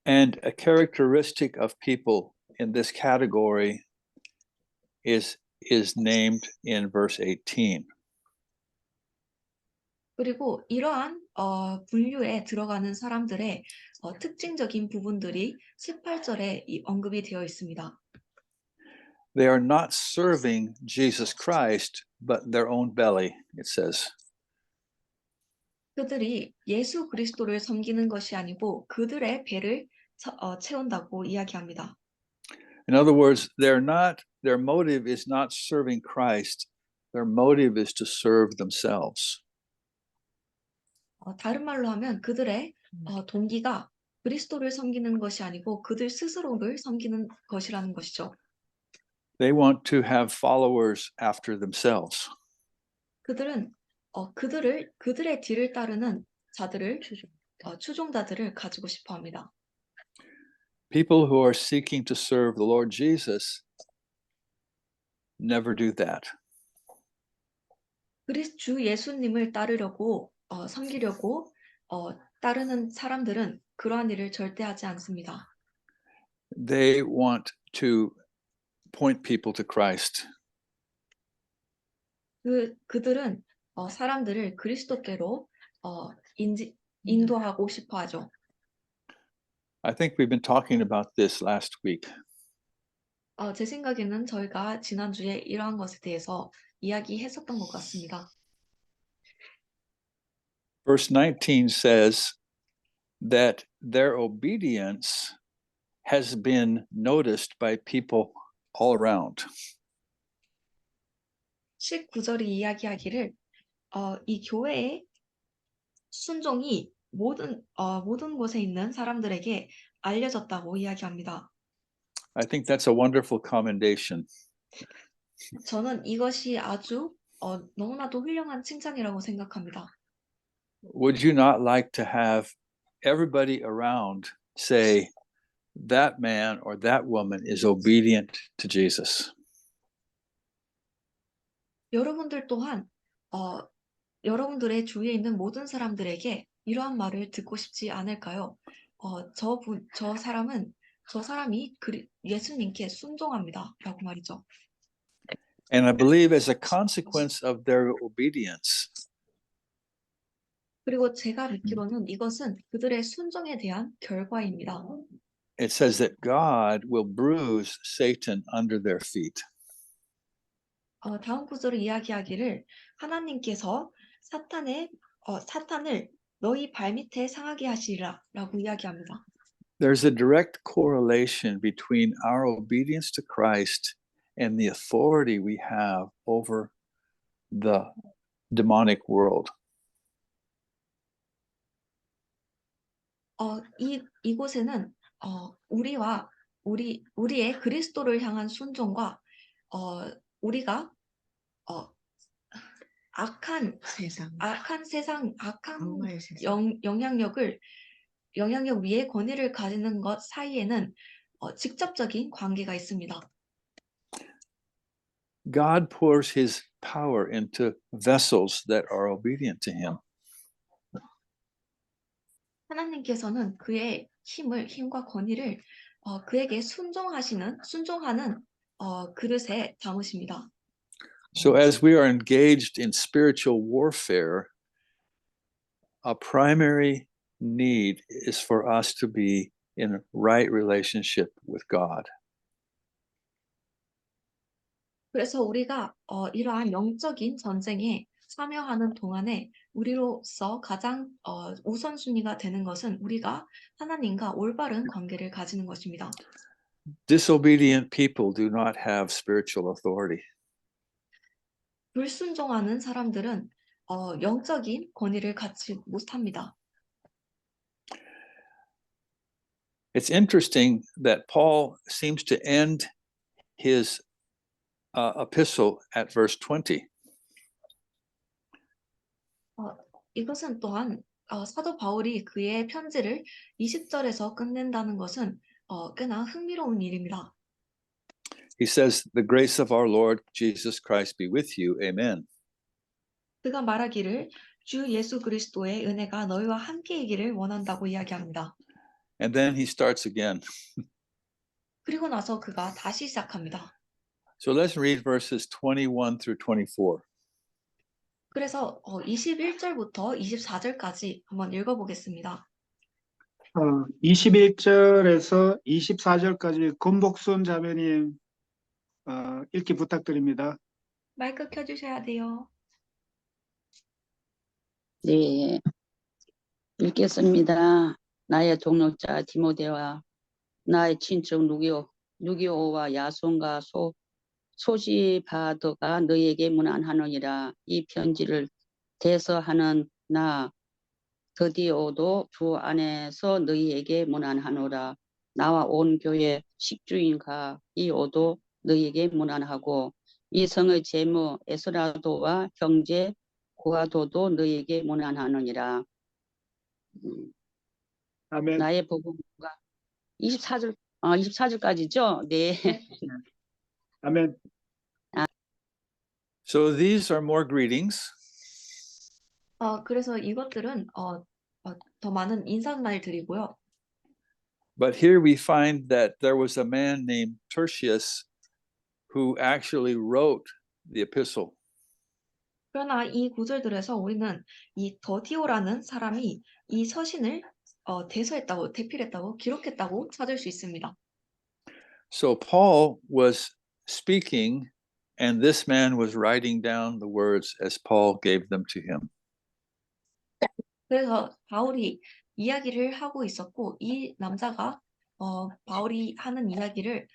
And a characteristic of people in this category is named in verse 18. 그리고 이러한 분류에 들어가는 사람들의 특징적인 부분들이 18절에 언급이 되어 있습니다. They are not serving Jesus Christ, but their own belly, it says. 그들이 예수 그리스도를 섬기는 것이 아니고 그들의 배를 채운다고 이야기합니다. In other words, their motive is not serving Christ. Their motive is to serve themselves. 다른 말로 하면 그들의 동기가 그리스도를 섬기는 것이 아니고 그들 스스로를 섬기는 것이라는 것이죠. They want to have followers after themselves. 그들은 그들의 뒤를 따르는 추종자들을 가지고 싶어합니다. People who are seeking to serve the Lord Jesus never do that. 주 예수님을 섬기려고 따르는 사람들은 그러한 일을 절대 하지 않습니다. They want to point people to Christ. 그들은 사람들을 그리스도께로 인도하고 싶어 하죠. I think we've been talking about this last week. 제 생각에는 저희가 지난주에 이러한 것에 대해서 이야기했었던 것 같습니다. Verse 19 says that their obedience has been noticed by people all around. 19절이 이야기하기를 이 교회의 순종이 모든 곳에 있는 사람들에게 알려졌다고 이야기합니다. I think that's a wonderful commendation. 저는 이것이 아주 너무나도 훌륭한 칭찬이라고 생각합니다. Would you not like to have everybody around say, that man or that woman is obedient to Jesus? 여러분들 또한 여러분들의 주위에 있는 모든 사람들에게 이러한 말을 듣고 싶지 않을까요? 저 사람이 예수님께 순종합니다라고 말이죠. And I believe as a consequence of their obedience, 그리고 제가 믿기로는 이것은 그들의 순종에 대한 결과입니다. it says that God will bruise Satan under their feet. 다음 구절을 이야기하기를 하나님께서 사탄을 너희 발밑에 상하게 하시리라라고 이야기합니다. There's a direct correlation between our obedience to Christ and the authority we have over the demonic world. 이곳에는 우리의 그리스도를 향한 순종과 우리가 악한 세상, 악마의 세상. 영향력 위에 권위를 가지는 것 사이에는 직접적인 관계가 있습니다. God pours his power into vessels that are obedient to him. 하나님께서는 그의 힘과 권위를 그에게 순종하는 그릇에 담으십니다. So as we are engaged in spiritual warfare, a primary need is for us to be in a right relationship with God. 그래서 우리가 이러한 영적인 전쟁에 참여하는 동안에 우리로서 가장 우선순위가 되는 것은 우리가 하나님과 올바른 관계를 가지는 것입니다. Disobedient people do not have spiritual authority. 불순종하는 사람들은 영적인 권위를 갖지 못합니다. It's interesting that Paul seems to end his epistle at verse 20. 이것은 또한 사도 바울이 그의 편지를 20절에서 끝낸다는 것은 꽤나 흥미로운 일입니다. He says, "The grace of our Lord Jesus Christ be with you. Amen." 그가 말하기를 주 예수 그리스도의 은혜가 너희와 함께이기를 원한다고 이야기합니다. And then he starts again. 그리고 나서 그가 다시 시작합니다. So let's read verses 21 through 24. 그래서 21절부터 24절까지 한번 읽어보겠습니다. 21절에서 24절까지 권복순 자매님 읽기 부탁드립니다. 마이크 켜주셔야 돼요. 네, 읽겠습니다. 나의 동역자 디모데와 나의 친척 누기오와 야손과 소시바더가 너희에게 문안하노니라. 이 편지를 대서하는 나 드디오도 주 안에서 너희에게 문안하노라. 나와 온 교회 식주인 가이오도 너희에게 문안하고 이 성의 제무 에스라도와 형제 고아도도 너희에게 문안하느니라. 아멘. 나의 복음과 24절까지죠? 네. 아멘. So these are more greetings. 그래서 이것들은 더 많은 인사말들이고요. But here we find that there was a man named Tertius who actually wrote the epistle. 그러나 이 구절들에서 우리는 이 더디오라는 사람이 이 서신을 대서했다고, 대필했다고, 기록했다고 찾을 수 있습니다. So Paul was speaking, and this man was writing down the words as Paul gave them to him. 그래서 바울이 이야기를 하고 있었고 이 남자가 바울이 하는 이야기를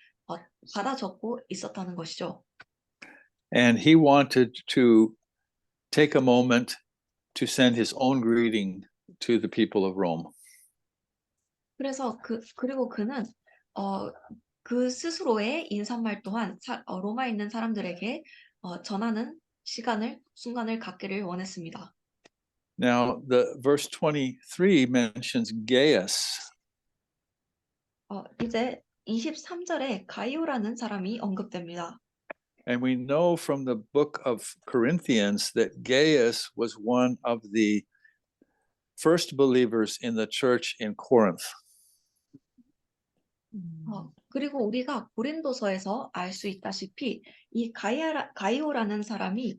받아 적고 있었다는 것이죠. And he wanted to take a moment to send his own greeting to the people of Rome. 그래서 그리고 그는 그 스스로의 인사말 또한 로마에 있는 사람들에게 전하는 순간을 갖기를 원했습니다. Now, the verse 23 mentions Gaius. 이제 23절에 가이오라는 사람이 언급됩니다. And we know from the book of Corinthians that Gaius was one of the first believers in the church in Corinth. 그리고 우리가 고린도서에서 알 수 있다시피 이 가이오라는 사람이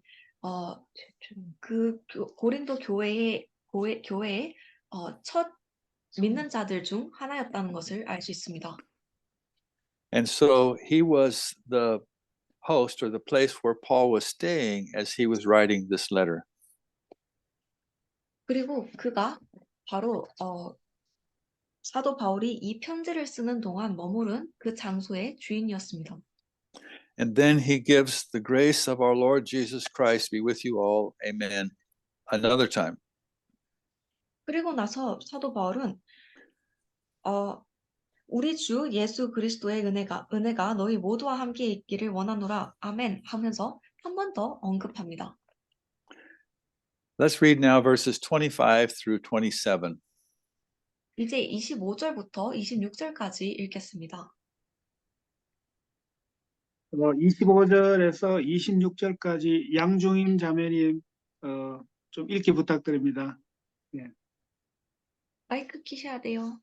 고린도 교회의 첫 믿는 자들 중 하나였다는 것을 알 수 있습니다. And so he was the host or the place where Paul was staying as he was writing this letter. 그리고 그가 바로 사도 바울이 이 편지를 쓰는 동안 머무른 그 장소의 주인이었습니다. And then he gives the grace of our Lord Jesus Christ be with you all. Amen. Another time. 그리고 나서 사도 바울은 우리 주 예수 그리스도의 은혜가 너희 모두와 함께 있기를 원하노라. 아멘 하면서 한 번 더 언급합니다. Let's read now verses 25 through 27. 이제 25절부터 26절까지 읽겠습니다. 25절에서 26절까지 양중임 자매님 좀 읽기 부탁드립니다. 마이크 키셔야 돼요.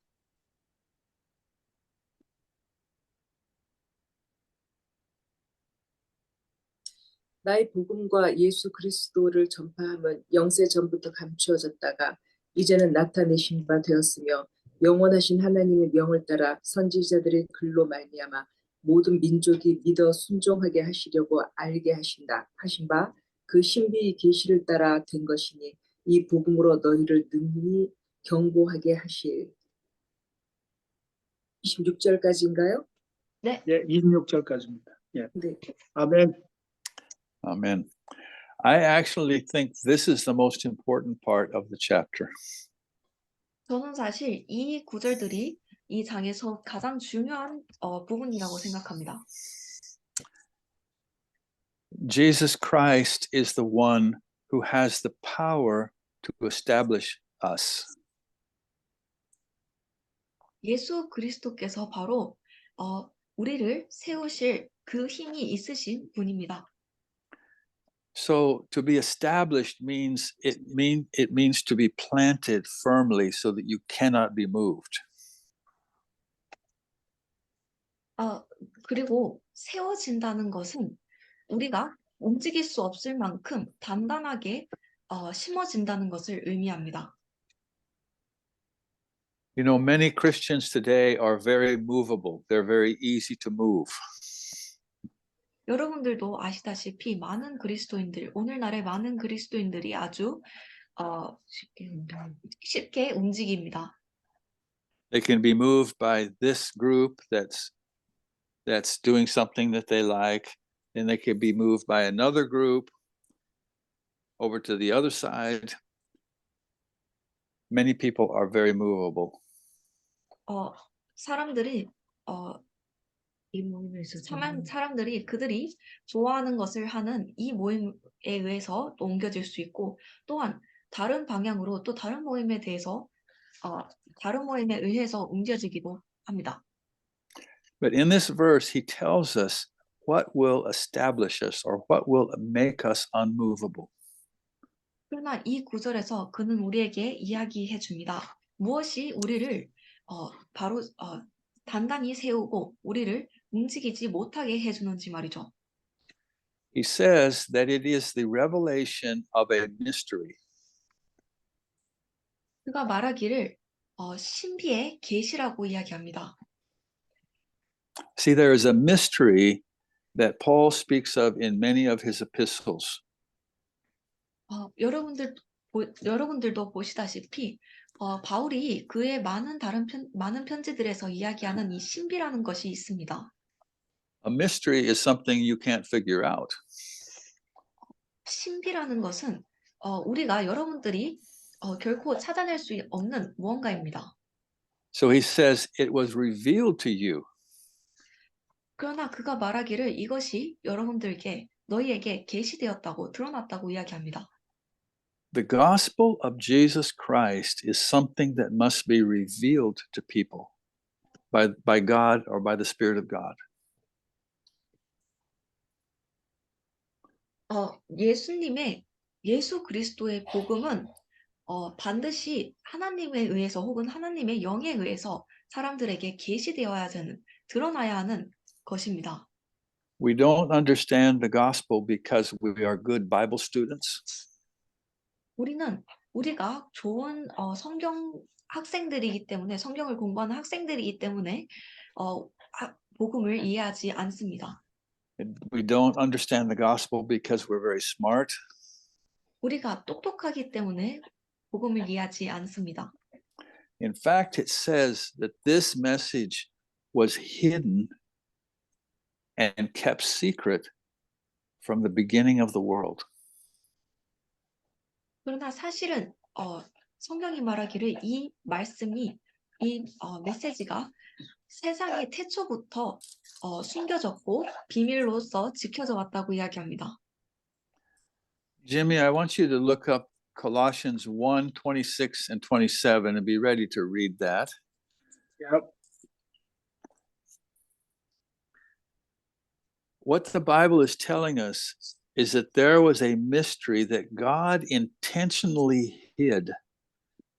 나의 복음과 예수 그리스도를 전파함은 영세 전부터 감추어졌다가 이제는 나타내신 바 되었으며 영원하신 하나님의 명을 따라 선지자들의 글로 말미암아 모든 민족이 믿어 순종하게 하시려고 알게 하신 바 그 신비의 계시를 따라 된 것이니 이 복음으로 너희를 능히 경고하게 하실. 26절까지인가요? 네. 예, 26절까지입니다. 예. 네. 아멘. Amen. I actually think this is the most important part of the chapter. 저는 사실 이 구절들이 이 장에서 가장 중요한 부분이라고 생각합니다. Jesus Christ is the one who has the power to establish us. 예수 그리스도께서 바로 우리를 세우실 그 힘이 있으신 분입니다. So to be established means it means to be planted firmly so that you cannot be moved. 그리고 세워진다는 것은 우리가 움직일 수 없을 만큼 단단하게 심어진다는 것을 의미합니다. You know, many Christians today are very movable. They're very easy to move. 여러분들도 아시다시피 오늘날의 많은 그리스도인들이 아주 쉽게 움직입니다. They can be moved by this group that's doing something that they like, and they can be moved by another group over to the other side. Many people are very movable. 사람들이 그들이 좋아하는 것을 하는 이 모임에 의해서 또 옮겨질 수 있고 또한 다른 방향으로 또 다른 모임에 의해서 옮겨지기도 합니다. But in this verse, he tells us what will establish us or what will make us unmovable. 그러나 이 구절에서 그는 우리에게 이야기해 줍니다. 무엇이 우리를 바로 단단히 세우고 우리를 움직이지 못하게 해주는지 말이죠. he says that it is the revelation of a mystery. 그가 말하기를 신비의 계시라고 이야기합니다. See, there is a mystery that Paul speaks of in many of his epistles. 여러분들도 보시다시피 바울이 그의 많은 편지들에서 이야기하는 이 신비라는 것이 있습니다. A mystery is something you can't figure out. 신비라는 것은 우리가 여러분들이 결코 찾아낼 수 없는 무언가입니다. So he says it was revealed to you. 그러나 그가 말하기를 이것이 너희에게 계시되었다고 드러났다고 이야기합니다. The gospel of Jesus Christ is something that must be revealed to people by God or by the Spirit of God. 예수 그리스도의 복음은 반드시 하나님에 의해서 혹은 하나님의 영에 의해서 사람들에게 드러나야 하는 것입니다. We don't understand the gospel because we are good Bible students. 우리가 좋은 성경 학생들이기 때문에 성경을 공부하는 학생들이기 때문에 복음을 이해하지 않습니다. We don't understand the gospel because we're very smart. 우리가 똑똑하기 때문에 복음을 이해하지 않습니다. In fact, it says that this message was hidden and kept secret from the beginning of the world. 그러나 사실은 성경이 말하기를 이 메시지가 세상의 태초부터 숨겨졌고 비밀로서 지켜져 왔다고 이야기합니다. Jimmy, I want you to look up Colossians 1:26 and 27 and be ready to read that. Yep. What the Bible is telling us is that there was a mystery that God intentionally hid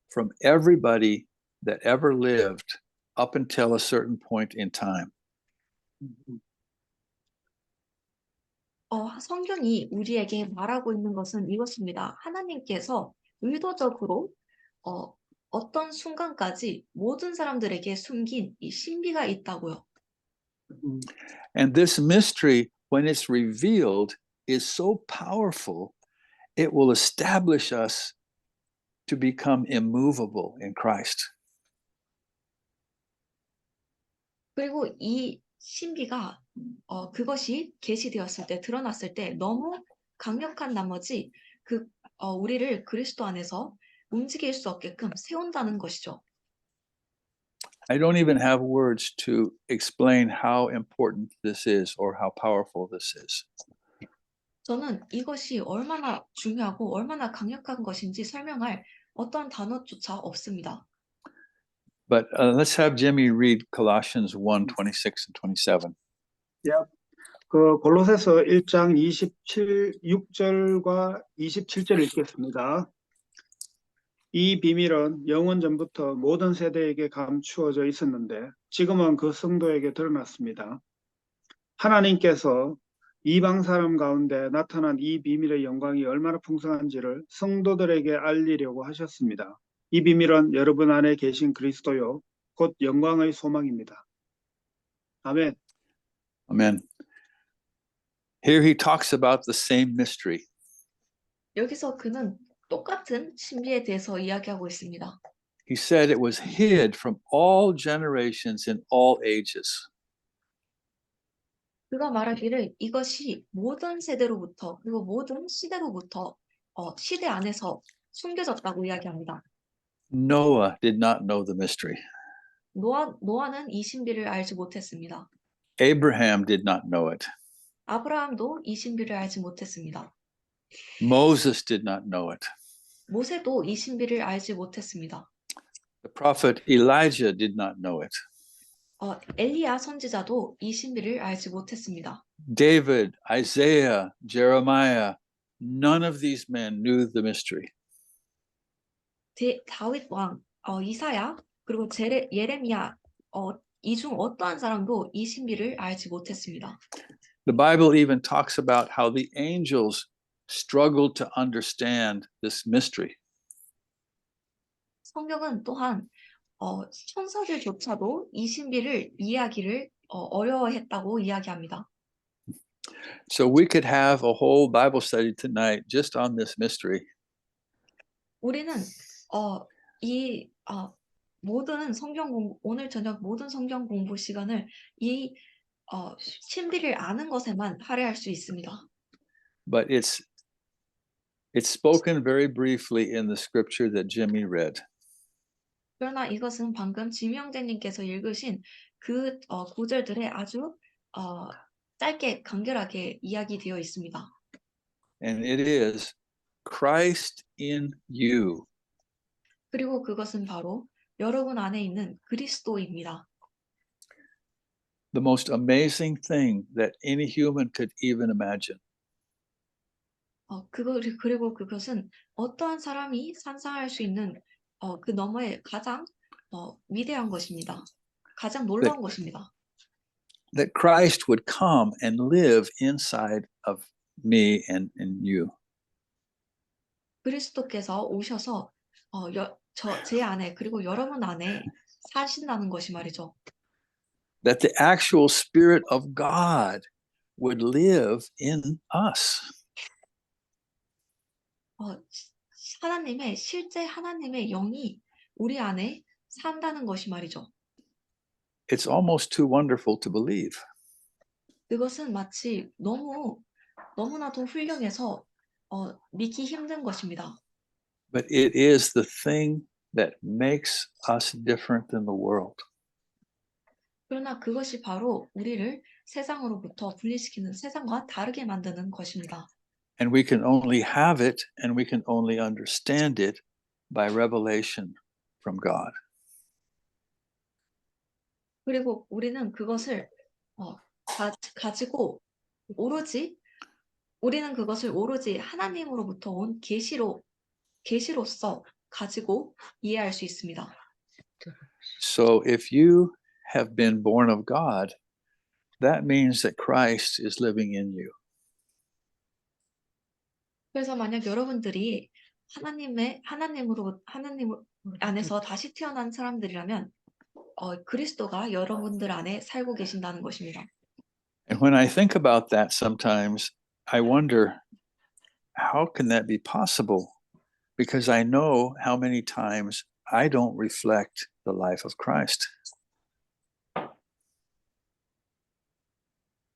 from everybody that ever lived up until a certain point in time. 성경이 우리에게 말하고 있는 것은 이것입니다. 하나님께서 의도적으로 어떤 순간까지 모든 사람들에게 숨긴 이 신비가 있다고요. And this mystery, when it's revealed, is so powerful, it will establish us to become immovable in Christ. 그리고 이 신비가 그것이 계시되었을 때 드러났을 때 너무 강력한 나머지 우리를 그리스도 안에서 움직일 수 없게끔 세운다는 것이죠. I don't even have words to explain how important this is or how powerful this is. 저는 이것이 얼마나 중요하고 얼마나 강력한 것인지 설명할 어떤 단어조차 없습니다. But let's have Jimmy read Colossians 1:26 and 27. Yep. 그 골로새서 1장 6절과 27절 읽겠습니다. 이 비밀은 영원 전부터 모든 세대에게 감추어져 있었는데 지금은 그 성도에게 드러났습니다. 하나님께서 이방 사람 가운데 나타난 이 비밀의 영광이 얼마나 풍성한지를 성도들에게 알리려고 하셨습니다. 이 비밀은 여러분 안에 계신 그리스도요, 곧 영광의 소망입니다. 아멘. Amen. Here he talks about the same mystery. 여기서 그는 똑같은 신비에 대해서 이야기하고 있습니다. He said it was hid from all generations in all ages. 그가 말하기를 이것이 모든 세대로부터 그리고 모든 시대로부터 시대 안에서 숨겨졌다고 이야기합니다. Noah did not know the mystery. 노아는 이 신비를 알지 못했습니다. Abraham did not know it. 아브라함도 이 신비를 알지 못했습니다. Moses did not know it. 모세도 이 신비를 알지 못했습니다. The prophet Elijah did not know it. 엘리야 선지자도 이 신비를 알지 못했습니다. David, Isaiah, Jeremiah, none of these men knew the mystery. 다윗 왕, 이사야, 그리고 예레미야, 이 중 어떠한 사람도 이 신비를 알지 못했습니다. The Bible even talks about how the angels struggled to understand this mystery. 성경은 또한 천사들조차도 이 신비를 이해하기를 어려워했다고 이야기합니다. So we could have a whole Bible study tonight just on this mystery. 우리는 이 모든 오늘 저녁 모든 성경 공부 시간을 이 신비를 아는 것에만 할애할 수 있습니다. But it's spoken very briefly in the scripture that Jimmy read. 그러나 이것은 방금 지명재님께서 읽으신 그 구절들에 아주 짧게 간결하게 이야기되어 있습니다. And it is Christ in you, 그리고 그것은 바로 여러분 안에 있는 그리스도입니다. the most amazing thing that any human could even imagine. 그리고 그것은 어떠한 사람이 상상할 수 있는 그 너머의 가장 위대한 것입니다. 가장 놀라운 것입니다. That Christ would come and live inside of me and you. 그리스도께서 오셔서 제 안에 그리고 여러분 안에 사신다는 것이 말이죠. That the actual Spirit of God would live in us. 실제 하나님의 영이 우리 안에 산다는 것이 말이죠. It's almost too wonderful to believe. 그것은 마치 너무나도 훌륭해서 믿기 힘든 것입니다. But it is the thing that makes us different than the world. 그러나 그것이 바로 우리를 세상으로부터 분리시키는 세상과 다르게 만드는 것입니다. And we can only have it and we can only understand it by revelation from God. 그리고 우리는 그것을 가지고 우리는 그것을 오로지 하나님으로부터 온 계시로서 가지고 이해할 수 있습니다. So if you have been born of God, that means that Christ is living in you. 그래서 만약 여러분들이 하나님 안에서 다시 태어난 사람들이라면 그리스도가 여러분들 안에 살고 계신다는 것입니다. And when I think about that sometimes, I wonder, how can that be possible? Because I know how many times I don't reflect the life of Christ.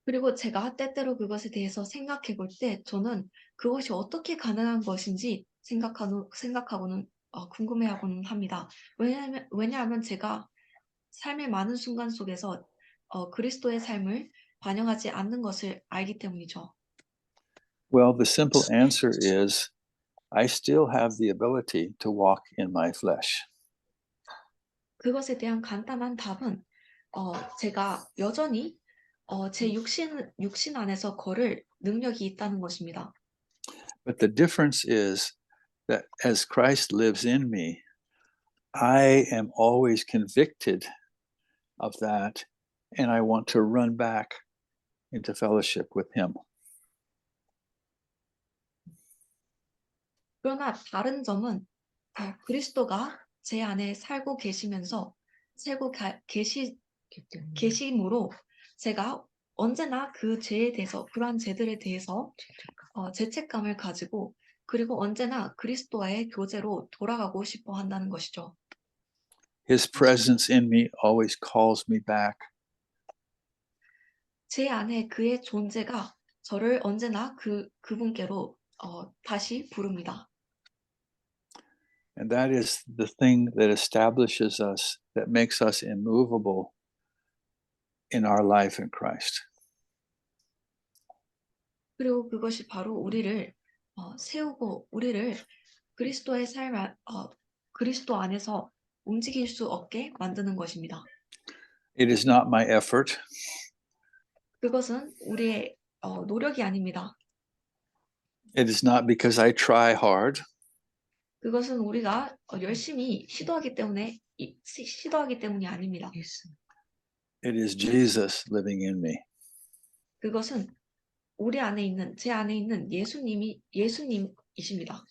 그리고 제가 때때로 그것에 대해서 생각해 볼 때 저는 그것이 어떻게 가능한 것인지 생각하고는 궁금해하고는 합니다. 왜냐하면 제가 삶의 많은 순간 속에서 그리스도의 삶을 반영하지 않는 것을 알기 때문이죠. Well, the simple answer is I still have the ability to walk in my flesh. 그것에 대한 간단한 답은 제가 여전히 제 육신 안에서 걸을 능력이 있다는 것입니다. But the difference is that as Christ lives in me, I am always convicted of that, and I want to run back into fellowship with Him. 그러나 다른 점은 그리스도가 제 안에 살고 계심으로 제가 언제나 그 죄에 대해서 그러한 죄들에 대해서 죄책감을 가지고 그리고 언제나 그리스도와의 교제로 돌아가고 싶어 한다는 것이죠. His presence in me always calls me back. 제 안에 그의 존재가 저를 언제나 그분께로 다시 부릅니다. And that is the thing that establishes us, that makes us immovable in our life in Christ. 그리고 그것이 바로 우리를 세우고 우리를 그리스도의 그리스도 안에서 움직일 수 없게 만드는 것입니다. It is not my effort. 그것은 우리의 노력이 아닙니다. It is not because I try hard. 그것은 우리가 열심히 시도하기 때문이 아닙니다. It is Jesus living in me. 그것은 우리 안에 있는 제 안에 있는 예수님이십니다.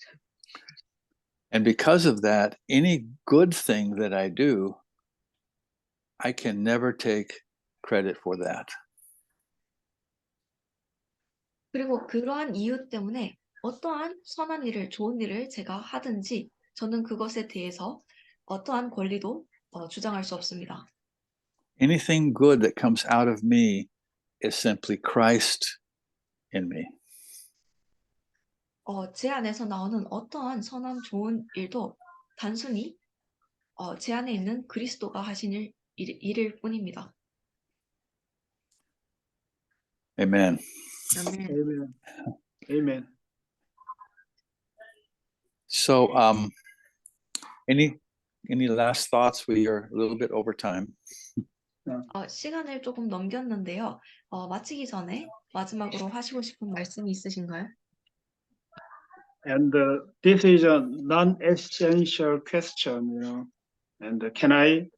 And because of that, any good thing that I do, I can never take credit for that. 그리고 그러한 이유 때문에 어떠한 선한 일을, 좋은 일을 제가 하든지 저는 그것에 대해서 어떠한 권리도 주장할 수 없습니다. Anything good that comes out of me is simply Christ in me. 제 안에서 나오는 어떠한 선한 좋은 일도 단순히 제 안에 있는 그리스도가 하신 일일 뿐입니다. Amen. Amen. Amen. Amen. So, any last thoughts? We are a little bit over time. 시간을 조금 넘겼는데요. 마치기 전에 마지막으로 하시고 싶은 말씀이 있으신가요? And this is a non-essential question, you know. And can I?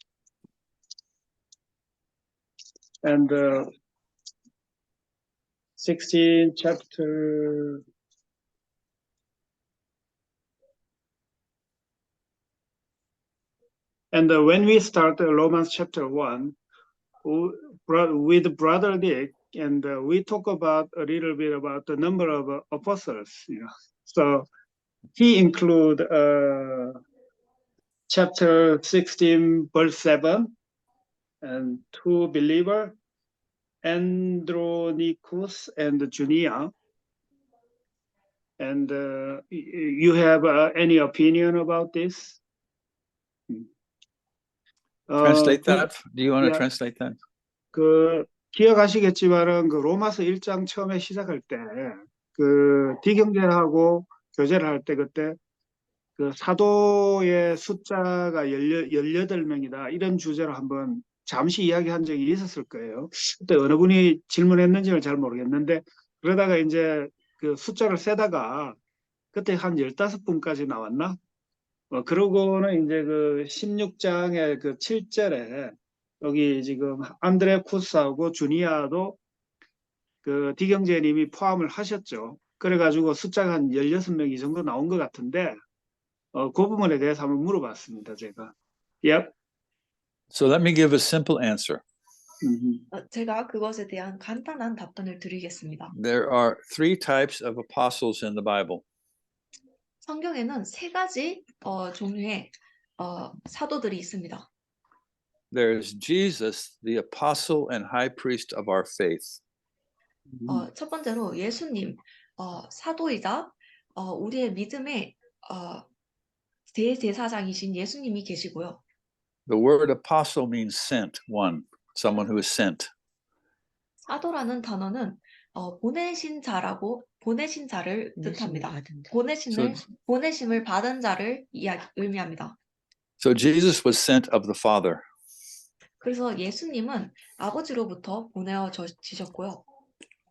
And 16 chapter. And when we start Romans chapter 1 with Brother Dick, and we talk about a little bit about the number of apostles, you know. So he include chapter 16, verse 7, and two believer, Andronicus and Junia. And you have any opinion about this? Translate that. Do you want to yeah. translate that? 그 기억하시겠지만은 그 로마서 1장 처음에 시작할 때 그 디경제하고 교제를 할 때 그때 그 사도의 숫자가 18명이다 이런 주제로 한번 잠시 이야기한 적이 있었을 거예요. 그때 어느 분이 질문했는지는 잘 모르겠는데 그러다가 이제 그 숫자를 세다가 그때 한 15분까지 나왔나? 그러고는 이제 그 16장의 그 7절에 여기 지금 안드레 쿠스하고 주니아도 그 디경제님이 포함을 하셨죠. 그래가지고 숫자가 한 16명 이 정도 나온 것 같은데 그 부분에 대해서 한번 물어봤습니다, 제가. Yep. So let me give a simple answer. 제가 그것에 대한 간단한 답변을 드리겠습니다. There are three types of apostles in the Bible. 성경에는 세 가지 종류의 사도들이 있습니다. There's Jesus, the apostle and high priest of our faith. 첫 번째로 예수님, 사도이자 우리의 믿음의 대제사장이신 예수님이 계시고요. The word apostle means sent one, someone who is sent. 사도라는 단어는 보내신 자를 뜻합니다. 보내심을 받은 자를 의미합니다. So Jesus was sent of the Father. 그래서 예수님은 아버지로부터 보내어지셨고요.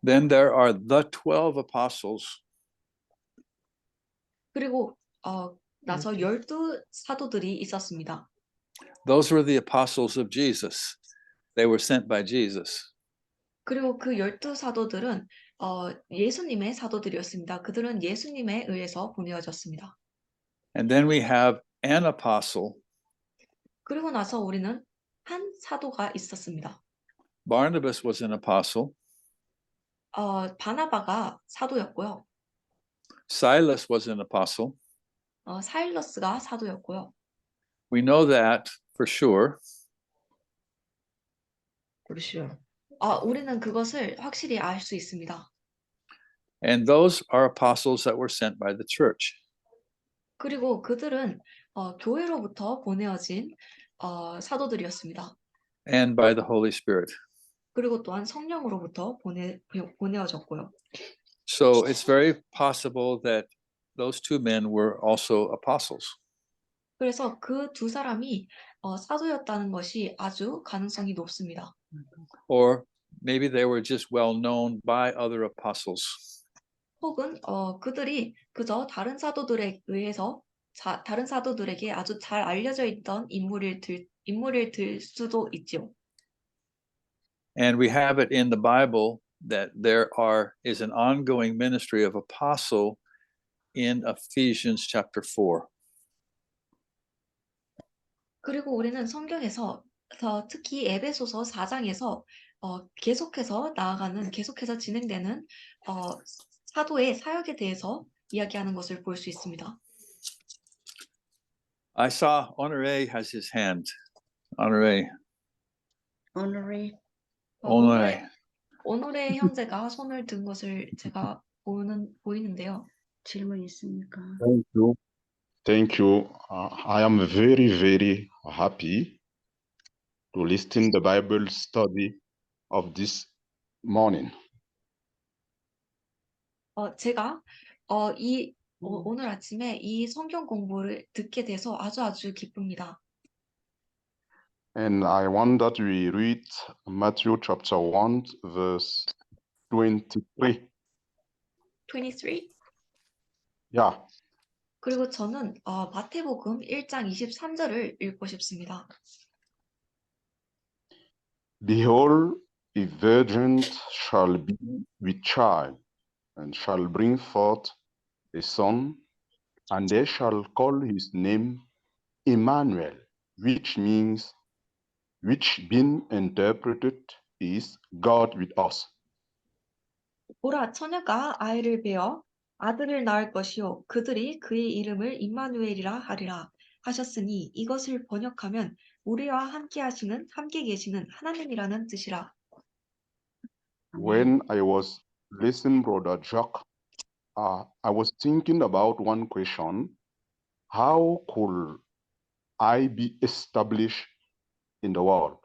Then there are the 12 apostles. 그리고 나서 12사도들이 있었습니다. Those were the apostles of Jesus. They were sent by Jesus. 그리고 그 12사도들은 예수님의 사도들이었습니다. 그들은 예수님에 의해서 보내어졌습니다. And then we have an apostle. 그리고 나서 우리는 한 사도가 있었습니다. Barnabas was an apostle. 바나바가 사도였고요. Silas was an apostle. 사일러스가 사도였고요. We know that for sure. 우리는 그것을 확실히 알 수 있습니다. And those are apostles that were sent by the church. 그리고 그들은 교회로부터 보내어진 사도들이었습니다. And by the Holy Spirit. 그리고 또한 성령으로부터 보내어졌고요. So it's very possible that those two men were also apostles. 그래서 그 두 사람이 사도였다는 것이 아주 가능성이 높습니다. Or maybe they were just well known by other apostles. 혹은 그들이 그저 다른 사도들에 의해서 다른 사도들에게 아주 잘 알려져 있던 인물일 수도 있지요. And we have it in the Bible that there is an ongoing ministry of apostle in Ephesians chapter 4. 그리고 우리는 성경에서 특히 에베소서 4장에서 계속해서 진행되는 사도의 사역에 대해서 이야기하는 것을 볼 수 있습니다. I saw Honoré has his hand. Honoré. Honorary. Honoré. 오늘의 형제가 손을 든 것을 제가 보이는데요. 질문 있습니까? Thank you. Thank you. I am very, very happy to listen the Bible study of this morning. 제가 오늘 아침에 이 성경 공부를 듣게 돼서 아주 기쁩니다. And I want that we read Matthew chapter 1, verse 23. 23? Yeah. 그리고 저는 마태복음 1장 23절을 읽고 싶습니다. Behold, a virgin shall be with child, and shall bring forth a son, and they shall call his name Emmanuel, which being interpreted is God with us. 보라, 처녀가 아이를 베어 아들을 낳을 것이요 그들이 그의 이름을 임마누엘이라 하리라 하셨으니 이것을 번역하면 우리와 함께 계시는 하나님이라는 뜻이라. When I was listening, Brother Jacques, I was thinking about one question. How could I be established in the world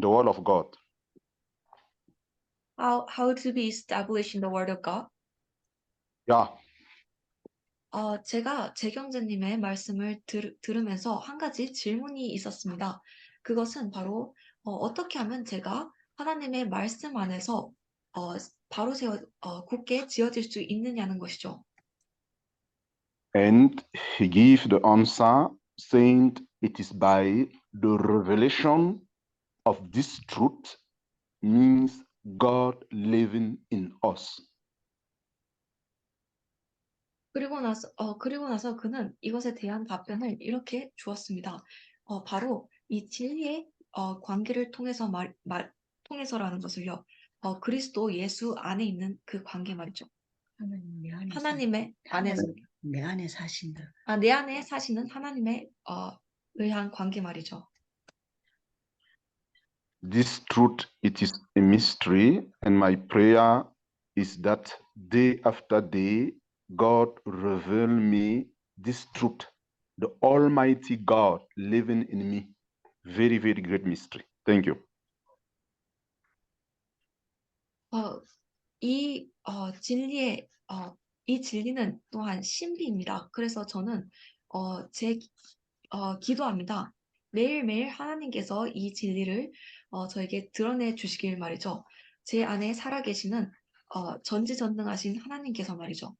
of God? How to be established in the word of God? Yeah. 제가 재경제님의 말씀을 들으면서 한 가지 질문이 있었습니다. 그것은 바로 어떻게 하면 제가 하나님의 말씀 안에서 바로 굳게 지어질 수 있느냐는 것이죠. And he gave the answer saying it is by the revelation of this truth means God living in us. 그리고 나서 그는 이것에 대한 답변을 이렇게 주었습니다. 바로 이 진리의 관계를 통해서라는 것을요. 그리스도 예수 안에 있는 그 관계 말이죠. 하나님의 안에서 내 안에 사신다. 내 안에 사시는 하나님의 의한 관계 말이죠. This truth, it is a mystery, and my prayer is that day after day, God reveal me this truth, the Almighty God living in me. Very, very great mystery. Thank you. 이 진리는 또한 신비입니다. 그래서 저는 기도합니다. 매일매일 하나님께서 이 진리를 저에게 드러내 주시길 말이죠. 제 안에 살아계시는 전지전능하신 하나님께서 말이죠.